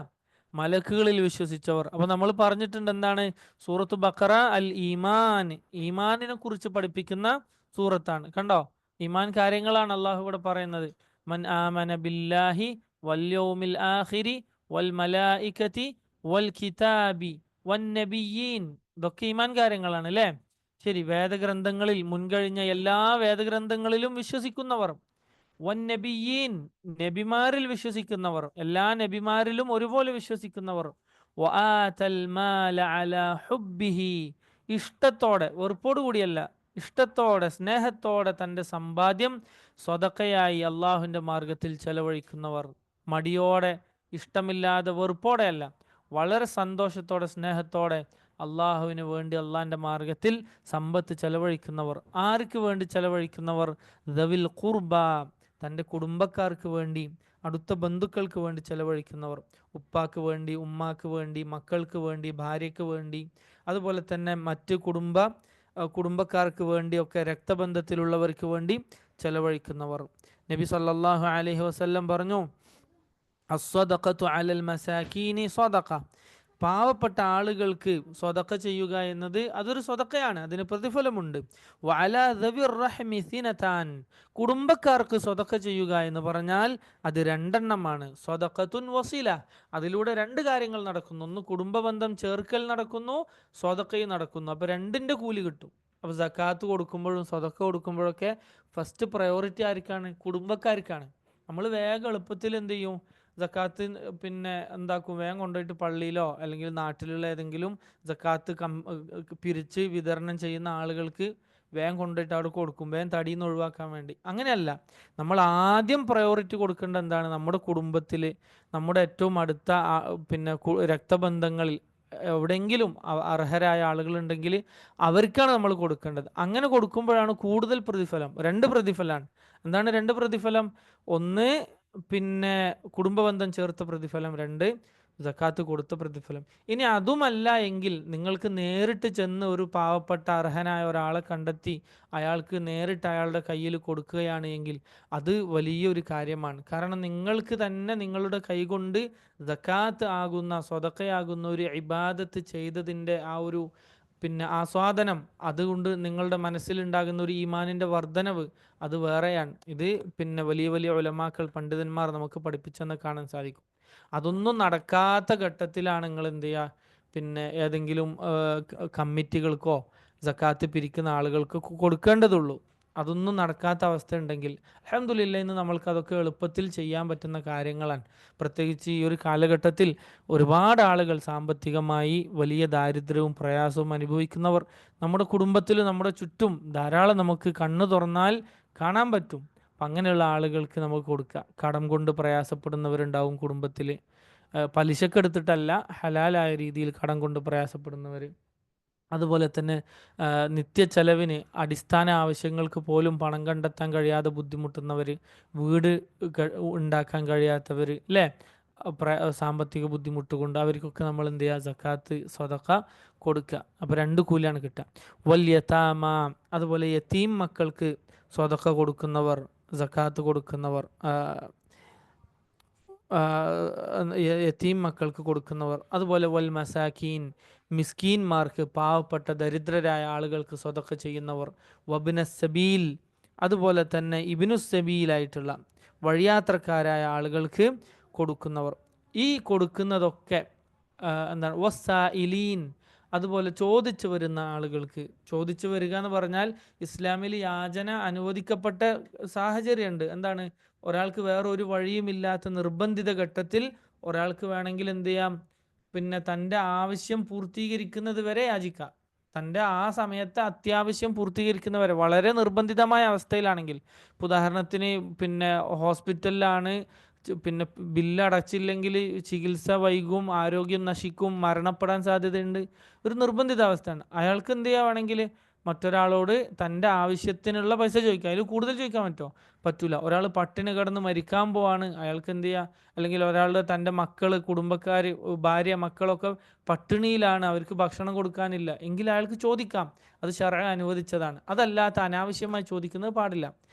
മലക്കുകളിൽ വിശ്വസിച്ചവർ. അപ്പൊ നമ്മൾ പറഞ്ഞിട്ടുണ്ട് എന്താണ്? സൂറത്ത് ബഖറ അൽ ഈമാൻ, ഈമാനിനെ കുറിച്ച് പഠിപ്പിക്കുന്ന സൂറത്താണ്. കണ്ടോ? ഈമാൻ കാര്യങ്ങളാണ് അള്ളാഹു ഇവിടെ പറയുന്നത്. മൻ ആമന ബില്ലാഹി വൽ യൗമിൽ ആഖിരി വൽ മലായികതി വൽ കിതാബി വൻ നബിയീൻ, ഇതൊക്കെ ഈമാൻ കാര്യങ്ങളാണ്, അല്ലേ? ശരി, വേദഗ്രന്ഥങ്ങളിൽ മുൻകഴിഞ്ഞ എല്ലാ വേദഗ്രന്ഥങ്ങളിലും വിശ്വസിക്കുന്നവർ, വന്നബിയീൻ, നബിമാരിൽ വിശ്വസിക്കുന്നവർ, എല്ലാ നബിമാരിലും ഒരുപോലെ വിശ്വസിക്കുന്നവർ, വആതൽ മാല അലാ ഹുബ്ബിഹി, ഇഷ്ടത്തോടെ, വെറുപ്പോട് കൂടിയല്ല, ഇഷ്ടത്തോടെ സ്നേഹത്തോടെ തൻ്റെ സമ്പാദ്യം സ്വതക്കയായി അള്ളാഹുവിൻ്റെ മാർഗത്തിൽ ചെലവഴിക്കുന്നവർ, മടിയോടെ ഇഷ്ടമില്ലാതെ വെറുപ്പോടെയല്ല, വളരെ സന്തോഷത്തോടെ സ്നേഹത്തോടെ അള്ളാഹുവിന് വേണ്ടി അള്ളാഹിൻ്റെ മാർഗത്തിൽ സമ്പത്ത് ചെലവഴിക്കുന്നവർ. ആർക്ക് വേണ്ടി ചെലവഴിക്കുന്നവർ? ദവിൽ ഖുർബ, തൻ്റെ കുടുംബക്കാർക്ക് വേണ്ടി, അടുത്ത ബന്ധുക്കൾക്ക് വേണ്ടി ചെലവഴിക്കുന്നവർ, ഉപ്പാക്ക് വേണ്ടി, ഉമ്മാക്ക് വേണ്ടി, മക്കൾക്ക് വേണ്ടി, ഭാര്യയ്ക്ക് വേണ്ടി, അതുപോലെ തന്നെ മറ്റ് കുടുംബക്കാർക്ക് വേണ്ടിയൊക്കെ, രക്തബന്ധത്തിലുള്ളവർക്ക് വേണ്ടി ചെലവഴിക്കുന്നവർ. നബി സല്ലല്ലാഹു അലൈഹി വസല്ലം പറഞ്ഞു, അസ്സദഖത്തു അലൽ മസാകീനി സ്വദഖ, പാവപ്പെട്ട ആളുകൾക്ക് സ്വതക്ക ചെയ്യുക എന്നത് അതൊരു സ്വതക്കയാണ്, അതിന് പ്രതിഫലമുണ്ട്. വഅലാ ദവിർ റഹ്മി സിനതാൻ, കുടുംബക്കാർക്ക് സ്വതക്ക ചെയ്യുക എന്ന് പറഞ്ഞാൽ അത് രണ്ടെണ്ണമാണ്. സ്വതക്കത്തുൻ വസില, അതിലൂടെ രണ്ട് കാര്യങ്ങൾ നടക്കുന്നു. ഒന്ന് കുടുംബബന്ധം ചേർക്കൽ നടക്കുന്നു, സ്വതക്കയും നടക്കുന്നു. അപ്പോൾ രണ്ടിൻ്റെ കൂലി കിട്ടും. അപ്പോൾ സക്കാത്ത് കൊടുക്കുമ്പോഴും സ്വതക്ക കൊടുക്കുമ്പോഴൊക്കെ ഫസ്റ്റ് പ്രയോറിറ്റി ആർക്കാണ്? കുടുംബക്കാർക്കാണ്. നമ്മൾ വേഗം എളുപ്പത്തിൽ എന്ത് ചെയ്യും? സക്കാത്ത് പിന്നെ എന്താക്കും? വേഗം കൊണ്ടുപോയിട്ട് പള്ളിയിലോ അല്ലെങ്കിൽ നാട്ടിലുള്ള ഏതെങ്കിലും സക്കാത്ത് പിരിച്ച് വിതരണം ചെയ്യുന്ന ആളുകൾക്ക് വേഗം കൊണ്ടുപോയിട്ട് അവിടെ കൊടുക്കും, വേഗം തടിയിൽ നിന്ന് ഒഴിവാക്കാൻ വേണ്ടി. അങ്ങനെയല്ല, നമ്മൾ ആദ്യം പ്രയോറിറ്റി കൊടുക്കേണ്ടത് എന്താണ്? നമ്മുടെ കുടുംബത്തിൽ, നമ്മുടെ ഏറ്റവും അടുത്ത പിന്നെ രക്തബന്ധങ്ങളിൽ എവിടെയെങ്കിലും അർഹരായ ആളുകളുണ്ടെങ്കിൽ അവർക്കാണ് നമ്മൾ കൊടുക്കേണ്ടത്. അങ്ങനെ കൊടുക്കുമ്പോഴാണ് കൂടുതൽ പ്രതിഫലം. രണ്ട് പ്രതിഫലമാണ്. എന്താണ് രണ്ട് പ്രതിഫലം? ഒന്ന് പിന്നെ കുടുംബബന്ധം ചേർത്ത പ്രതിഫലം, രണ്ട് സക്കാത്ത് കൊടുത്ത പ്രതിഫലം. ഇനി അതുമല്ല എങ്കിൽ നിങ്ങൾക്ക് നേരിട്ട് ചെന്ന് ഒരു പാവപ്പെട്ട അർഹനായ ഒരാളെ കണ്ടെത്തി അയാൾക്ക് നേരിട്ട് അയാളുടെ കയ്യിൽ കൊടുക്കുകയാണ് എങ്കിൽ അത് വലിയൊരു കാര്യമാണ്. കാരണം നിങ്ങൾക്ക് തന്നെ നിങ്ങളുടെ കൈകൊണ്ട് സക്കാത്ത് ആകുന്ന, സ്വതക്കയാകുന്ന ഒരു ഇബാദത്ത് ചെയ്തതിൻ്റെ ആ ഒരു പിന്നെ ആസ്വാദനം, അതുകൊണ്ട് നിങ്ങളുടെ മനസ്സിലുണ്ടാകുന്ന ഒരു ഈമാനിൻ്റെ വർധനവ് അത് വേറെയാണ്. ഇത് പിന്നെ വലിയ വലിയ ഉലമാക്കൾ, പണ്ഡിതന്മാർ നമുക്ക് പഠിപ്പിച്ചെന്ന് കാണാൻ സാധിക്കും. അതൊന്നും നടക്കാത്ത ഘട്ടത്തിലാണ് നിങ്ങൾ എന്ത് ചെയ്യുക? പിന്നെ ഏതെങ്കിലും കമ്മിറ്റികൾക്കോ സക്കാത്ത് പിരിക്കുന്ന ആളുകൾക്ക് കൊടുക്കേണ്ടതുള്ളൂ. അതൊന്നും നടക്കാത്ത അവസ്ഥ ഉണ്ടെങ്കിൽ അൽഹംദുലില്ലാഹ് ഇന്ന് നമ്മൾക്ക് അതൊക്കെ എളുപ്പത്തിൽ ചെയ്യാൻ പറ്റുന്ന കാര്യങ്ങളാണ്. പ്രത്യേകിച്ച് ഈ ഒരു കാലഘട്ടത്തിൽ ഒരുപാട് ആളുകൾ സാമ്പത്തികമായി വലിയ ദാരിദ്ര്യവും പ്രയാസവും അനുഭവിക്കുന്നവർ നമ്മുടെ കുടുംബത്തിൽ, നമ്മുടെ ചുറ്റും ധാരാളം നമുക്ക് കണ്ണു തുറന്നാൽ കാണാൻ പറ്റും. അപ്പം അങ്ങനെയുള്ള ആളുകൾക്ക് നമുക്ക് കൊടുക്കുക. കടം കൊണ്ട് പ്രയാസപ്പെടുന്നവരുണ്ടാവും കുടുംബത്തിൽ, പലിശക്കെടുത്തിട്ടല്ല, ഹലാലായ രീതിയിൽ കടം കൊണ്ട് പ്രയാസപ്പെടുന്നവർ, അതുപോലെ തന്നെ നിത്യ ചെലവിന്, അടിസ്ഥാന ആവശ്യങ്ങൾക്ക് പോലും പണം കണ്ടെത്താൻ കഴിയാതെ ബുദ്ധിമുട്ടുന്നവർ, വീട് ഉണ്ടാക്കാൻ കഴിയാത്തവർ, അല്ലേ? സാമ്പത്തിക ബുദ്ധിമുട്ട് കൊണ്ട് അവർക്കൊക്കെ നമ്മൾ എന്ത് ചെയ്യുക? സക്കാത്ത്, സ്വതക്ക കൊടുക്കുക. അപ്പോൾ രണ്ട് കൂലിയാണ് കിട്ടുക. വല്യതാമ, അതുപോലെ യതീം മക്കൾക്ക് സ്വതക്ക കൊടുക്കുന്നവർ, സക്കാത്ത് കൊടുക്കുന്നവർ, യതീം മക്കൾക്ക് കൊടുക്കുന്നവർ, അതുപോലെ വൽ മസാക്കീൻ, മിസ്കീന്മാർക്ക്, പാവപ്പെട്ട ദരിദ്രരായ ആളുകൾക്ക് സ്വതക്ക ചെയ്യുന്നവർ, വബ്ന സബീൽ, അതുപോലെ തന്നെ ഇബ്നു സബീലായിട്ടുള്ള വഴിയാത്രക്കാരായ ആളുകൾക്ക് കൊടുക്കുന്നവർ. ഈ കൊടുക്കുന്നതൊക്കെ എന്താണ്? വസ്സായിലീൻ, അതുപോലെ ചോദിച്ചു വരുന്ന ആളുകൾക്ക്. ചോദിച്ചു വരിക എന്ന് പറഞ്ഞാൽ ഇസ്ലാമിൽ യാചന അനുവദിക്കപ്പെട്ട സാഹചര്യമുണ്ട്. എന്താണ്? ഒരാൾക്ക് വേറൊരു വഴിയുമില്ലാത്ത നിർബന്ധിത ഘട്ടത്തിൽ ഒരാൾക്ക് വേണമെങ്കിൽ എന്ത് ചെയ്യാം? പിന്നെ തൻ്റെ ആവശ്യം പൂർത്തീകരിക്കുന്നത് വരെ യാചിക്കാം. തൻ്റെ ആ സമയത്ത് അത്യാവശ്യം പൂർത്തീകരിക്കുന്നവരെ, വളരെ നിർബന്ധിതമായ അവസ്ഥയിലാണെങ്കിൽ, ഉദാഹരണത്തിന് പിന്നെ ഹോസ്പിറ്റലിലാണ്, പിന്നെ ബില്ലടച്ചില്ലെങ്കിൽ ചികിത്സ വൈകും, ആരോഗ്യം നശിക്കും, മരണപ്പെടാൻ സാധ്യതയുണ്ട്, ഒരു നിർബന്ധിത അവസ്ഥയാണ്. അയാൾക്ക് എന്ത് ചെയ്യുകയാണെങ്കിൽ മറ്റൊരാളോട് തൻ്റെ ആവശ്യത്തിനുള്ള പൈസ ചോദിക്കുക. അതിൽ കൂടുതൽ ചോദിക്കാൻ പറ്റുമോ? പറ്റൂല. ഒരാൾ പട്ടിണി കിടന്ന് മരിക്കാൻ പോവാണ്, അയാൾക്ക് എന്ത് ചെയ്യുക? അല്ലെങ്കിൽ ഒരാളുടെ തൻ്റെ മക്കൾ, കുടുംബക്കാർ, ഭാര്യ, മക്കളൊക്കെ പട്ടിണിയിലാണ്, അവർക്ക് ഭക്ഷണം കൊടുക്കാനില്ല എങ്കിൽ അയാൾക്ക് ചോദിക്കാം. അത് ശർഅ അനുവദിച്ചതാണ്. അതല്ലാത്ത അനാവശ്യമായി ചോദിക്കുന്നത് പാടില്ല.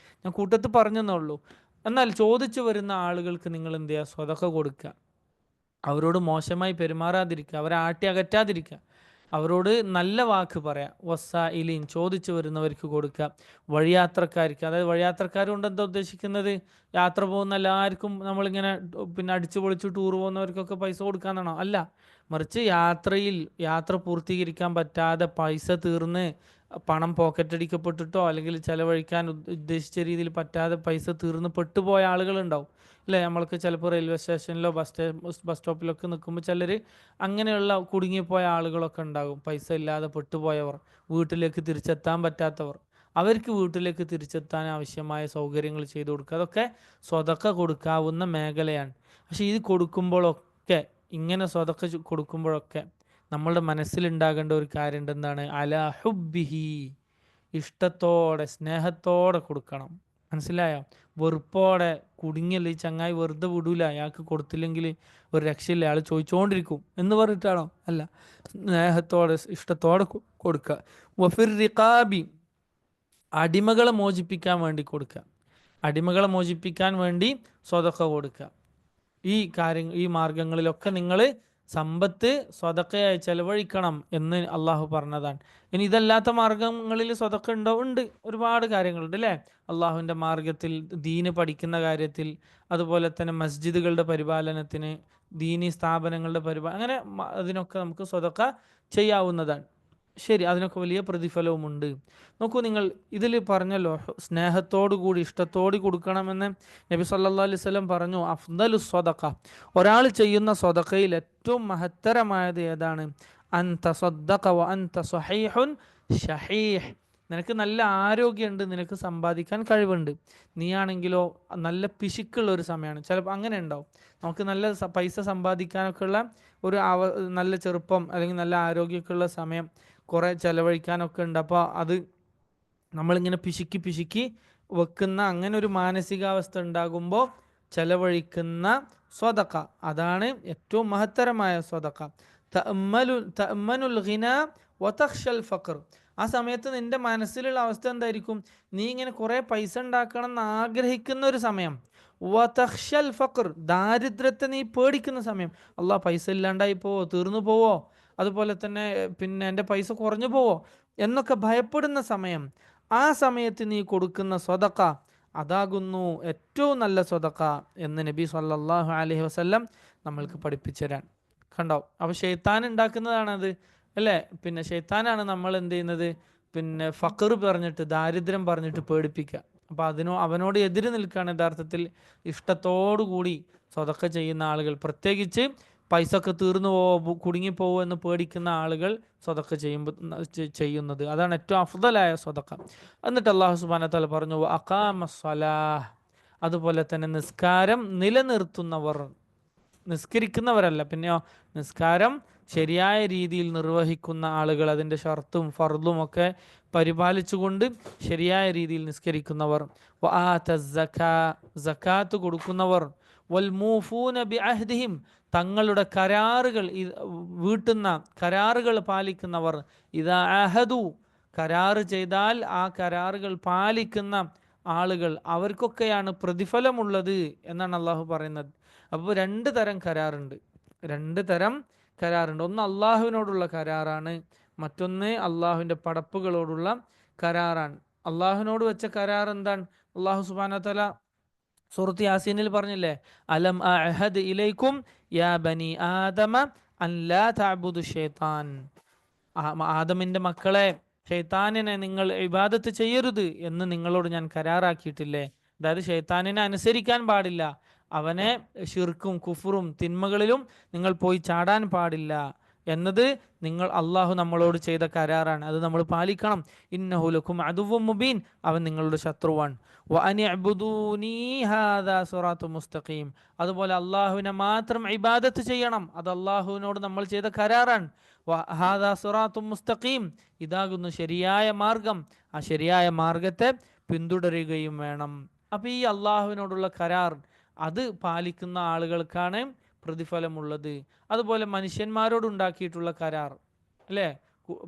ഞാൻ കൂട്ടത്തിൽ പറഞ്ഞെന്നേ ഉള്ളൂ. എന്നാൽ ചോദിച്ചു വരുന്ന ആളുകൾക്ക് നിങ്ങൾ എന്ത് ചെയ്യുക? സ്വതക്ക കൊടുക്കുക. അവരോട് മോശമായി പെരുമാറാതിരിക്കുക, അവരെ ആട്ടി അകറ്റാതിരിക്കുക, അവരോട് നല്ല വാക്ക് പറയാം. വസ്സായിലീൻ, ചോദിച്ചു വരുന്നവർക്ക് കൊടുക്കുക. വഴിയാത്രക്കാർക്ക്, അതായത് വഴിയാത്രക്കാർ കൊണ്ട് എന്താ ഉദ്ദേശിക്കുന്നത്? യാത്ര പോകുന്ന എല്ലാവർക്കും നമ്മളിങ്ങനെ പിന്നെ അടിച്ചു പൊളിച്ച് ടൂർ പോകുന്നവർക്കൊക്കെ പൈസ കൊടുക്കാന്നാണോ? അല്ല. മറിച്ച് യാത്ര പൂർത്തീകരിക്കാൻ പറ്റാതെ പൈസ തീർന്ന് പണം പോക്കറ്റ് അടിക്കപ്പെട്ടിട്ടോ അല്ലെങ്കിൽ ചെലവഴിക്കാൻ ഉദ്ദേശിച്ച രീതിയിൽ പറ്റാതെ പൈസ തീർന്ന് പെട്ടുപോയ ആളുകളുണ്ടാവും അല്ലേ. നമ്മൾക്ക് ചിലപ്പോൾ റെയിൽവേ സ്റ്റേഷനിലോ ബസ് സ്റ്റോപ്പിലൊക്കെ നിൽക്കുമ്പോൾ ചിലർ അങ്ങനെയുള്ള കുടുങ്ങിപ്പോയ ആളുകളൊക്കെ ഉണ്ടാകും. പൈസ ഇല്ലാതെ പെട്ടുപോയവർ, വീട്ടിലേക്ക് തിരിച്ചെത്താൻ പറ്റാത്തവർ, അവർക്ക് വീട്ടിലേക്ക് തിരിച്ചെത്താൻ ആവശ്യമായ സൗകര്യങ്ങൾ ചെയ്തു കൊടുക്കുക. അതൊക്കെ സ്വതക്ക കൊടുക്കാവുന്ന മേഖലയാണ്. പക്ഷെ ഇത് കൊടുക്കുമ്പോഴൊക്കെ, ഇങ്ങനെ സ്വതക്ക കൊടുക്കുമ്പോഴൊക്കെ നമ്മളുടെ മനസ്സിലുണ്ടാകേണ്ട ഒരു കാര്യം എന്താണ്? അലാ ഹുബ്ബിഹി, ഇഷ്ടത്തോടെ സ്നേഹത്തോടെ കൊടുക്കണം. മനസ്സിലായോ? വെറുപ്പോടെ കുടുങ്ങിയല്ല ഈ ചങ്ങായി, വെറുതെ വിടൂല, അയാൾക്ക് കൊടുത്തില്ലെങ്കിൽ ഒരു രക്ഷയില്ല, അയാൾ ചോദിച്ചുകൊണ്ടിരിക്കും എന്ന് പറഞ്ഞിട്ടാണോ? അല്ല, സ്നേഹത്തോടെ ഇഷ്ടത്തോടെ കൊടുക്കുക. വഫിർ റിഖാബി, അടിമകളെ മോചിപ്പിക്കാൻ വേണ്ടി കൊടുക്കുക. അടിമകളെ മോചിപ്പിക്കാൻ വേണ്ടി സ്വതക്ക കൊടുക്കുക. ഈ മാർഗങ്ങളിലൊക്കെ നിങ്ങൾ സമ്പത്ത് സ്വതക്കയായി ചെലവഴിക്കണം എന്ന് അള്ളാഹു പറഞ്ഞതാണ്. ഇനി ഇതല്ലാത്ത മാർഗങ്ങളിൽ സ്വതക്ക ഉണ്ടോ? ഉണ്ട്, ഒരുപാട് കാര്യങ്ങളുണ്ട് അല്ലേ. അള്ളാഹുവിൻ്റെ മാർഗത്തിൽ, ദീന് പഠിക്കുന്ന കാര്യത്തിൽ, അതുപോലെ തന്നെ മസ്ജിദുകളുടെ പരിപാലനത്തിന്, ദീനി സ്ഥാപനങ്ങളുടെ അങ്ങനെ അതിനൊക്കെ നമുക്ക് സ്വതക്ക ചെയ്യാവുന്നതാണ്. ശരി, അതിനൊക്കെ വലിയ പ്രതിഫലവുമുണ്ട്. നോക്കൂ നിങ്ങൾ, ഇതിൽ പറഞ്ഞല്ലോ സ്നേഹത്തോടു കൂടി ഇഷ്ടത്തോടു കൊടുക്കണമെന്ന് നബി സല്ലല്ലാഹു അലൈഹി വസല്ലം പറഞ്ഞു. അഫ്ദലു സ്വദഖ, ഒരാൾ ചെയ്യുന്ന സ്വദഖയിൽ ഏറ്റവും മഹത്തരമായത് ഏതാണ്? അൻ തസദ്ദഖ വ അൻത സ്വഹീഹുൻ ഷഹീഹ്, നിനക്ക് നല്ല ആരോഗ്യമുണ്ട്, നിനക്ക് സമ്പാദിക്കാൻ കഴിവുണ്ട്, നീയാണെങ്കിലോ നല്ല പിശുക്കുള്ള ഒരു സമയമാണ്. ചിലപ്പോൾ അങ്ങനെ ഉണ്ടാവും, നമുക്ക് നല്ല പൈസ സമ്പാദിക്കാനൊക്കെ ഉള്ള ഒരു നല്ല ചെറുപ്പം അല്ലെങ്കിൽ നല്ല ആരോഗ്യമൊക്കെ ഉള്ള സമയം കുറേ ചെലവഴിക്കാനൊക്കെ ഉണ്ട്. അപ്പോൾ അത് നമ്മളിങ്ങനെ പിശുക്കി പിശുക്കി വെക്കുന്ന അങ്ങനെ ഒരു മാനസികാവസ്ഥ ഉണ്ടാകുമ്പോൾ ചെലവഴിക്കുന്ന സ്വതക്ക, അതാണ് ഏറ്റവും മഹത്തരമായ സ്വതക്ക. തഅമ്മനുൽ ഗിന വതഖ്ശൽ ഫഖർ, ആ സമയത്ത് നിന്റെ മനസ്സിലുള്ള അവസ്ഥ എന്തായിരിക്കും? നീ ഇങ്ങനെ കുറേ പൈസ ഉണ്ടാക്കണം എന്ന് ആഗ്രഹിക്കുന്ന ഒരു സമയം. വതഖ്ശൽ ഫഖർ, ദാരിദ്ര്യത്തെ നീ പേടിക്കുന്ന സമയം. അല്ലാ, പൈസ ഇല്ലാണ്ടായി പോവോ, തീർന്നു പോവോ, അതുപോലെ തന്നെ പിന്നെ എൻ്റെ പൈസ കുറഞ്ഞു പോവോ എന്നൊക്കെ ഭയപ്പെടുന്ന സമയം. ആ സമയത്ത് നീ കൊടുക്കുന്ന സ്വതക്ക, അതാകുന്നു ഏറ്റവും നല്ല സ്വതക്ക എന്ന് നബി സല്ലല്ലാഹു അലൈഹി വസല്ലം നമ്മൾക്ക് പഠിപ്പിച്ചു തരാൻ. കണ്ടോ? അപ്പോൾ ശൈത്താൻ ഉണ്ടാക്കുന്നതാണത് അല്ലേ. പിന്നെ ശൈത്താനാണ് നമ്മൾ എന്ത് ചെയ്യുന്നത്? പിന്നെ ഫഖർ പറഞ്ഞിട്ട്, ദാരിദ്ര്യം പറഞ്ഞിട്ട് പേടിപ്പിക്കുക. അപ്പോൾ അവനോട് എതിര് നിൽക്കുകയാണ് യഥാർത്ഥത്തിൽ ഇഷ്ടത്തോടു കൂടി സ്വതക്ക ചെയ്യുന്ന ആളുകൾ. പ്രത്യേകിച്ച് പൈസ ഒക്കെ തീർന്നു പോവോ, കുടുങ്ങിപ്പോവോ എന്ന് പേടിക്കുന്ന ആളുകൾ സ്വതക്ക ചെയ്യുന്നത്, അതാണ് ഏറ്റവും അഫ്ദലായ സ്വതക്ക. എന്നിട്ട് അല്ലാഹു സുബ്ഹാനഹു വ തആല പറഞ്ഞു അഖാമസ്സലാഹ്, അതുപോലെ തന്നെ നിസ്കാരം നിലനിർത്തുന്നവർ, നിസ്കരിക്കുന്നവരല്ല, പിന്നെയോ നിസ്കാരം ശരിയായ രീതിയിൽ നിർവഹിക്കുന്ന ആളുകൾ, അതിൻ്റെ ഷർത്തും ഫർളും ഒക്കെ പരിപാലിച്ചുകൊണ്ട് ശരിയായ രീതിയിൽ നിസ്കരിക്കുന്നവർ. സക്കാത്ത് കൊടുക്കുന്നവർ. വൽമൂഫൂന ബിഅഹ്ദിഹിം, തങ്ങളുടെ കരാറുകൾ വീട്ടുന്ന, കരാറുകൾ പാലിക്കുന്നവർ. ഇദാ അഹദു, കരാറ് ചെയ്താൽ ആ കരാറുകൾ പാലിക്കുന്ന ആളുകൾ, അവർക്കൊക്കെയാണ് പ്രതിഫലമുള്ളത് എന്നാണ് അള്ളാഹു പറയുന്നത്. അപ്പോൾ രണ്ട് തരം കരാറുണ്ട്. ഒന്ന് അള്ളാഹുവിനോടുള്ള കരാറാണ്, മറ്റൊന്ന് അള്ളാഹുവിൻ്റെ പടപ്പുകളോടുള്ള കരാറാണ്. അള്ളാഹുവിനോട് വെച്ച കരാർ എന്താണ്? അള്ളാഹു സുബ്ഹാനഹു വ തആല സൂറത്ത് യാസീനിൽ പറഞ്ഞില്ലേ, അലം അഅഹദ് ഇലൈക്കും യാ ബനി ആദമ അൻ ലാ തഅബുദു ശൈത്താൻ, ആദമിൻ്റെ മക്കളെ, ശൈത്താനിനെ നിങ്ങൾ ഇബാദത്ത് ചെയ്യരുത് എന്ന് നിങ്ങളോട് ഞാൻ കരാറാക്കിയിട്ടില്ലേ. അതായത് ശൈത്താനിനെ അനുസരിക്കാൻ പാടില്ല, അവനെ ശിർക്കും കുഫറും തിന്മകളിലും നിങ്ങൾ പോയി ചാടാൻ പാടില്ല എന്നത് അള്ളാഹു നമ്മളോട് ചെയ്ത കരാറാണ്. അത് നമ്മൾ പാലിക്കണം. ഇന്നഹു ലക്കും അദുവ്വും മുബീൻ, അവൻ നിങ്ങളുടെ ശത്രുവാണ്. വഅനിഅ്ബുദൂനി ഹാദാ സിറാത്തും മുസ്തഖീം, അതുപോലെ അള്ളാഹുവിനെ മാത്രം ഇബാദത്ത് ചെയ്യണം, അത് അള്ളാഹുവിനോട് നമ്മൾ ചെയ്ത കരാറാണ്. ഹാദാ സിറാത്തും മുസ്തഖീം, ഇതാകുന്നു ശരിയായ മാർഗം, ആ ശരിയായ മാർഗത്തെ പിന്തുടരുകയും വേണം. അപ്പോൾ ഈ അള്ളാഹുവിനോടുള്ള കരാർ, അത് പാലിക്കുന്ന ആളുകൾക്കാണ് പ്രതിഫലമുള്ളത്. അതുപോലെ മനുഷ്യന്മാരോടുണ്ടാക്കിയിട്ടുള്ള കരാർ അല്ലേ,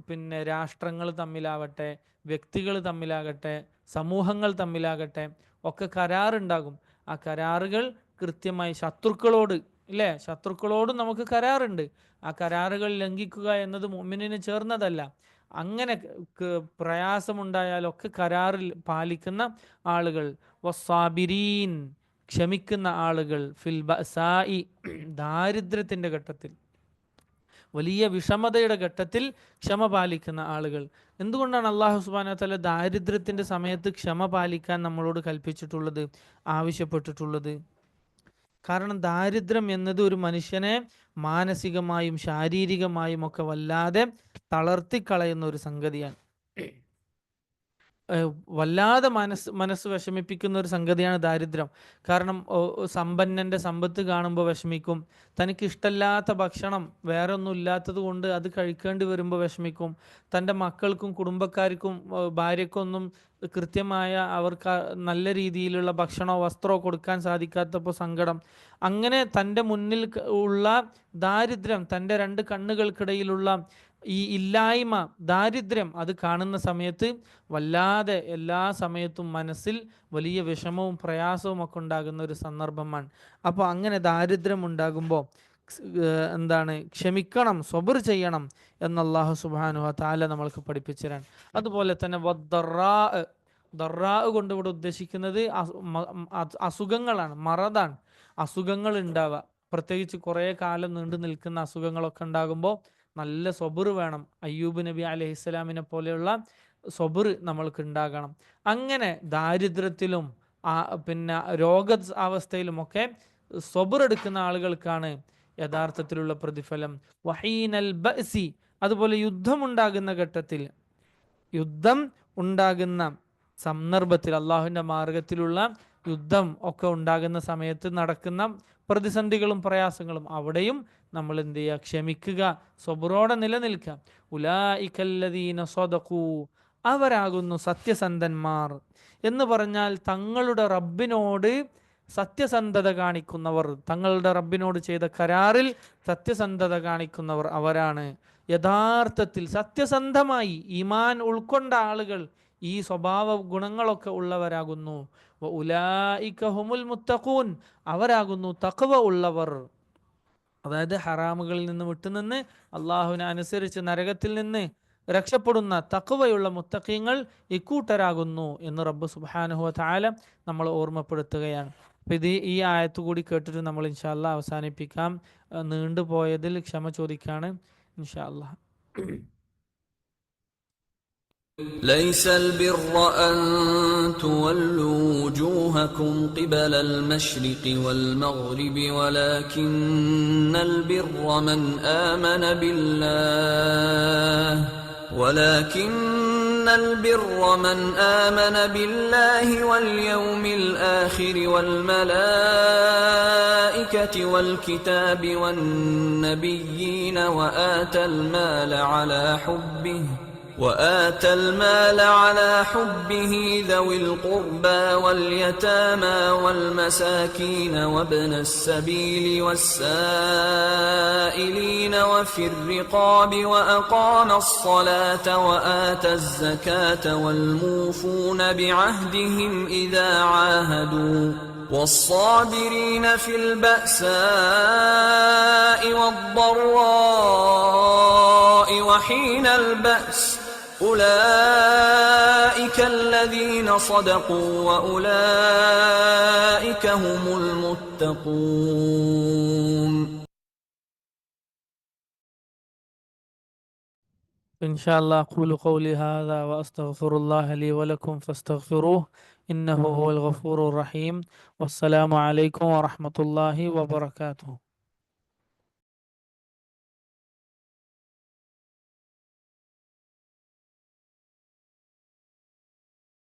പിന്നെ രാഷ്ട്രങ്ങൾ തമ്മിലാവട്ടെ, വ്യക്തികൾ തമ്മിലാകട്ടെ, സമൂഹങ്ങൾ തമ്മിലാകട്ടെ, ഒക്കെ കരാറുണ്ടാകും. ആ കരാറുകൾ കൃത്യമായി ശത്രുക്കളോട് ഇല്ലേ, ശത്രുക്കളോടും നമുക്ക് കരാറുണ്ട്. ആ കരാറുകൾ ലംഘിക്കുക എന്നത് മുഅ്മിനിന് ചേർന്നതല്ല. അങ്ങനെ പ്രയാസമുണ്ടായാലൊക്കെ കരാറിൽ പാലിക്കുന്ന ആളുകൾ. വസ്സാബിരീൻ, ക്ഷമിക്കുന്ന ആളുകൾ. ഫിൽ ബഅസായി, ദാരിദ്ര്യത്തിൻ്റെ ഘട്ടത്തിൽ. വലിയ വിഷമതയുടെ ഘട്ടത്തിൽ ക്ഷമ പാലിക്കുന്ന ആളുകൾ. എന്തുകൊണ്ടാണ് അള്ളാഹു സുബ്ഹാനഹു വ തആല ദാരിദ്ര്യത്തിന്റെ സമയത്ത് ക്ഷമ പാലിക്കാൻ നമ്മളോട് കൽപ്പിച്ചിട്ടുള്ളത്, ആവശ്യപ്പെട്ടിട്ടുള്ളത്? കാരണം ദാരിദ്ര്യം എന്നത് ഒരു മനുഷ്യനെ മാനസികമായും ശാരീരികമായും ഒക്കെ വല്ലാതെ തളർത്തിക്കളയുന്ന ഒരു സംഗതിയാണ്. വല്ലാതെ മനസ്സ് വിഷമിപ്പിക്കുന്ന ഒരു സംഗതിയാണ് ദാരിദ്ര്യം. കാരണം സമ്പന്നന്റെ സമ്പത്ത് കാണുമ്പോൾ വിഷമിക്കും, തനിക്ക് ഇഷ്ടമില്ലാത്ത ഭക്ഷണം വേറെ ഒന്നും ഇല്ലാത്തത് കൊണ്ട് അത് കഴിക്കേണ്ടി വരുമ്പോൾ വിഷമിക്കും, തൻ്റെ മക്കൾക്കും കുടുംബക്കാർക്കും ഭാര്യക്കൊന്നും കൃത്യമായ അവർക്ക് നല്ല രീതിയിലുള്ള ഭക്ഷണമോ വസ്ത്രമോ കൊടുക്കാൻ സാധിക്കാത്തപ്പോൾ സങ്കടം. അങ്ങനെ തൻ്റെ മുന്നിൽ ഉള്ള ദാരിദ്ര്യം, തൻ്റെ രണ്ട് കണ്ണുകൾക്കിടയിലുള്ള ഈ ഇല്ലായ്മ, ദാരിദ്ര്യം, അത് കാണുന്ന സമയത്ത് വല്ലാതെ എല്ലാ സമയത്തും മനസ്സിൽ വലിയ വിഷമവും പ്രയാസവും ഒക്കെ ഉണ്ടാകുന്ന ഒരു സന്ദർഭമാണ്. അപ്പോൾ അങ്ങനെ ദാരിദ്ര്യം ഉണ്ടാകുമ്പോൾ എന്താണ്, ക്ഷമിക്കണം, സ്വബർ ചെയ്യണം എന്ന് അല്ലാഹു സുബ്ഹാനഹു വ തആല നമ്മൾക്ക് പഠിപ്പിച്ചതാണ്. അതുപോലെ തന്നെ ദറാ കൊണ്ട് ഇവിടെ ഉദ്ദേശിക്കുന്നത് അസുഖങ്ങളാണ്, മറതാണ്. അസുഖങ്ങൾ ഉണ്ടാവുക, പ്രത്യേകിച്ച് കുറേ കാലം നീണ്ടു നിൽക്കുന്ന അസുഖങ്ങളൊക്കെ ഉണ്ടാകുമ്പോൾ നല്ല സ്വബർ വേണം. അയ്യൂബ് നബി അലൈഹിസ്സലാമിനെ പോലെയുള്ള സ്വബർ നമ്മൾക്ക് ഉണ്ടാകണം. അങ്ങനെ ദാരിദ്ര്യത്തിലും പിന്നെ അവസ്ഥയിലുമൊക്കെ സ്വബർ എടുക്കുന്ന ആളുകൾക്കാണ് യഥാർത്ഥത്തിലുള്ള പ്രതിഫലം. വഹീനൽ ബഅസി, അതുപോലെ യുദ്ധമുണ്ടാകുന്ന ഘട്ടത്തിൽ, യുദ്ധം ഉണ്ടാകുന്ന സന്ദർഭത്തിൽ, അള്ളാഹുവിൻ്റെ മാർഗത്തിലുള്ള യുദ്ധം ഒക്കെ ഉണ്ടാകുന്ന സമയത്ത് നടക്കുന്ന പ്രതിസന്ധികളും പ്രയാസങ്ങളും, അവിടെയും നമ്മൾ എന്ത് ചെയ്യുക, ക്ഷമിക്കുക, സ്വബറോടെ നിലനിൽക്കുക. ഉലൈകല്ലദീന സ്വദഖൂ, അവരാകുന്നു സത്യസന്ധന്മാർ എന്ന് പറഞ്ഞാൽ തങ്ങളുടെ റബ്ബിനോട് സത്യസന്ധത കാണിക്കുന്നവർ, തങ്ങളുടെ റബ്ബിനോട് ചെയ്ത കരാറിൽ സത്യസന്ധത കാണിക്കുന്നവർ അവരാണ്. യഥാർത്ഥത്തിൽ സത്യസന്ധമായി ഈമാൻ ഉൾക്കൊണ്ട ആളുകൾ ഈ സ്വഭാവ ഗുണങ്ങളൊക്കെ ഉള്ളവരാകുന്നു. ഉലൈക ഹുമുൽ മുത്തഖൂൻ, അവരാകുന്നു തഖ്വ ഉള്ളവർ. അതായത് ഹറാമുകളിൽ നിന്ന് വിട്ടുനിന്ന് അള്ളാഹുവിനെ അനുസരിച്ച് നരകത്തിൽ നിന്ന് രക്ഷപ്പെടുന്ന തഖ്വയുള്ള മുത്തഖീങ്ങൾ ഇക്കൂട്ടരാകുന്നു എന്ന് റബ്ബ് സുബ്ഹാനഹു വ തആല നമ്മൾ ഓർമ്മപ്പെടുത്തുകയാണ്. അപ്പം ഈ ആയത്ത് കൂടി കേട്ടിട്ട് നമ്മൾ ഇൻഷാ അല്ലാഹ് അവസാനിപ്പിക്കാം. നീണ്ടുപോയതിൽ ക്ഷമ ചോദിക്കാണ് ഇൻഷാ അല്ലാഹ്. ليس البر أن تولوا وجوهكم قبل المشرق والمغرب ولكن البر من آمن بالله واليوم الآخر والملائكة والكتاب والنبيين وآتى المال على حبه ذوي القربى واليتامى والمساكين وابن السبيل والسائلين وفي الرقاب وأقام الصلاة وآتى الزكاة والموفون بعهدهم إذا عاهدوا والصابرين في البأساء والضراء وحين البأس أولئك الذين صدقوا وأولئك هم المتقون. إن شاء الله أقول قولي هذا وأستغفر الله لي ولكم فاستغفروه إنه هو الغفور الرحيم. والسلام عليكم ورحمة الله وبركاته.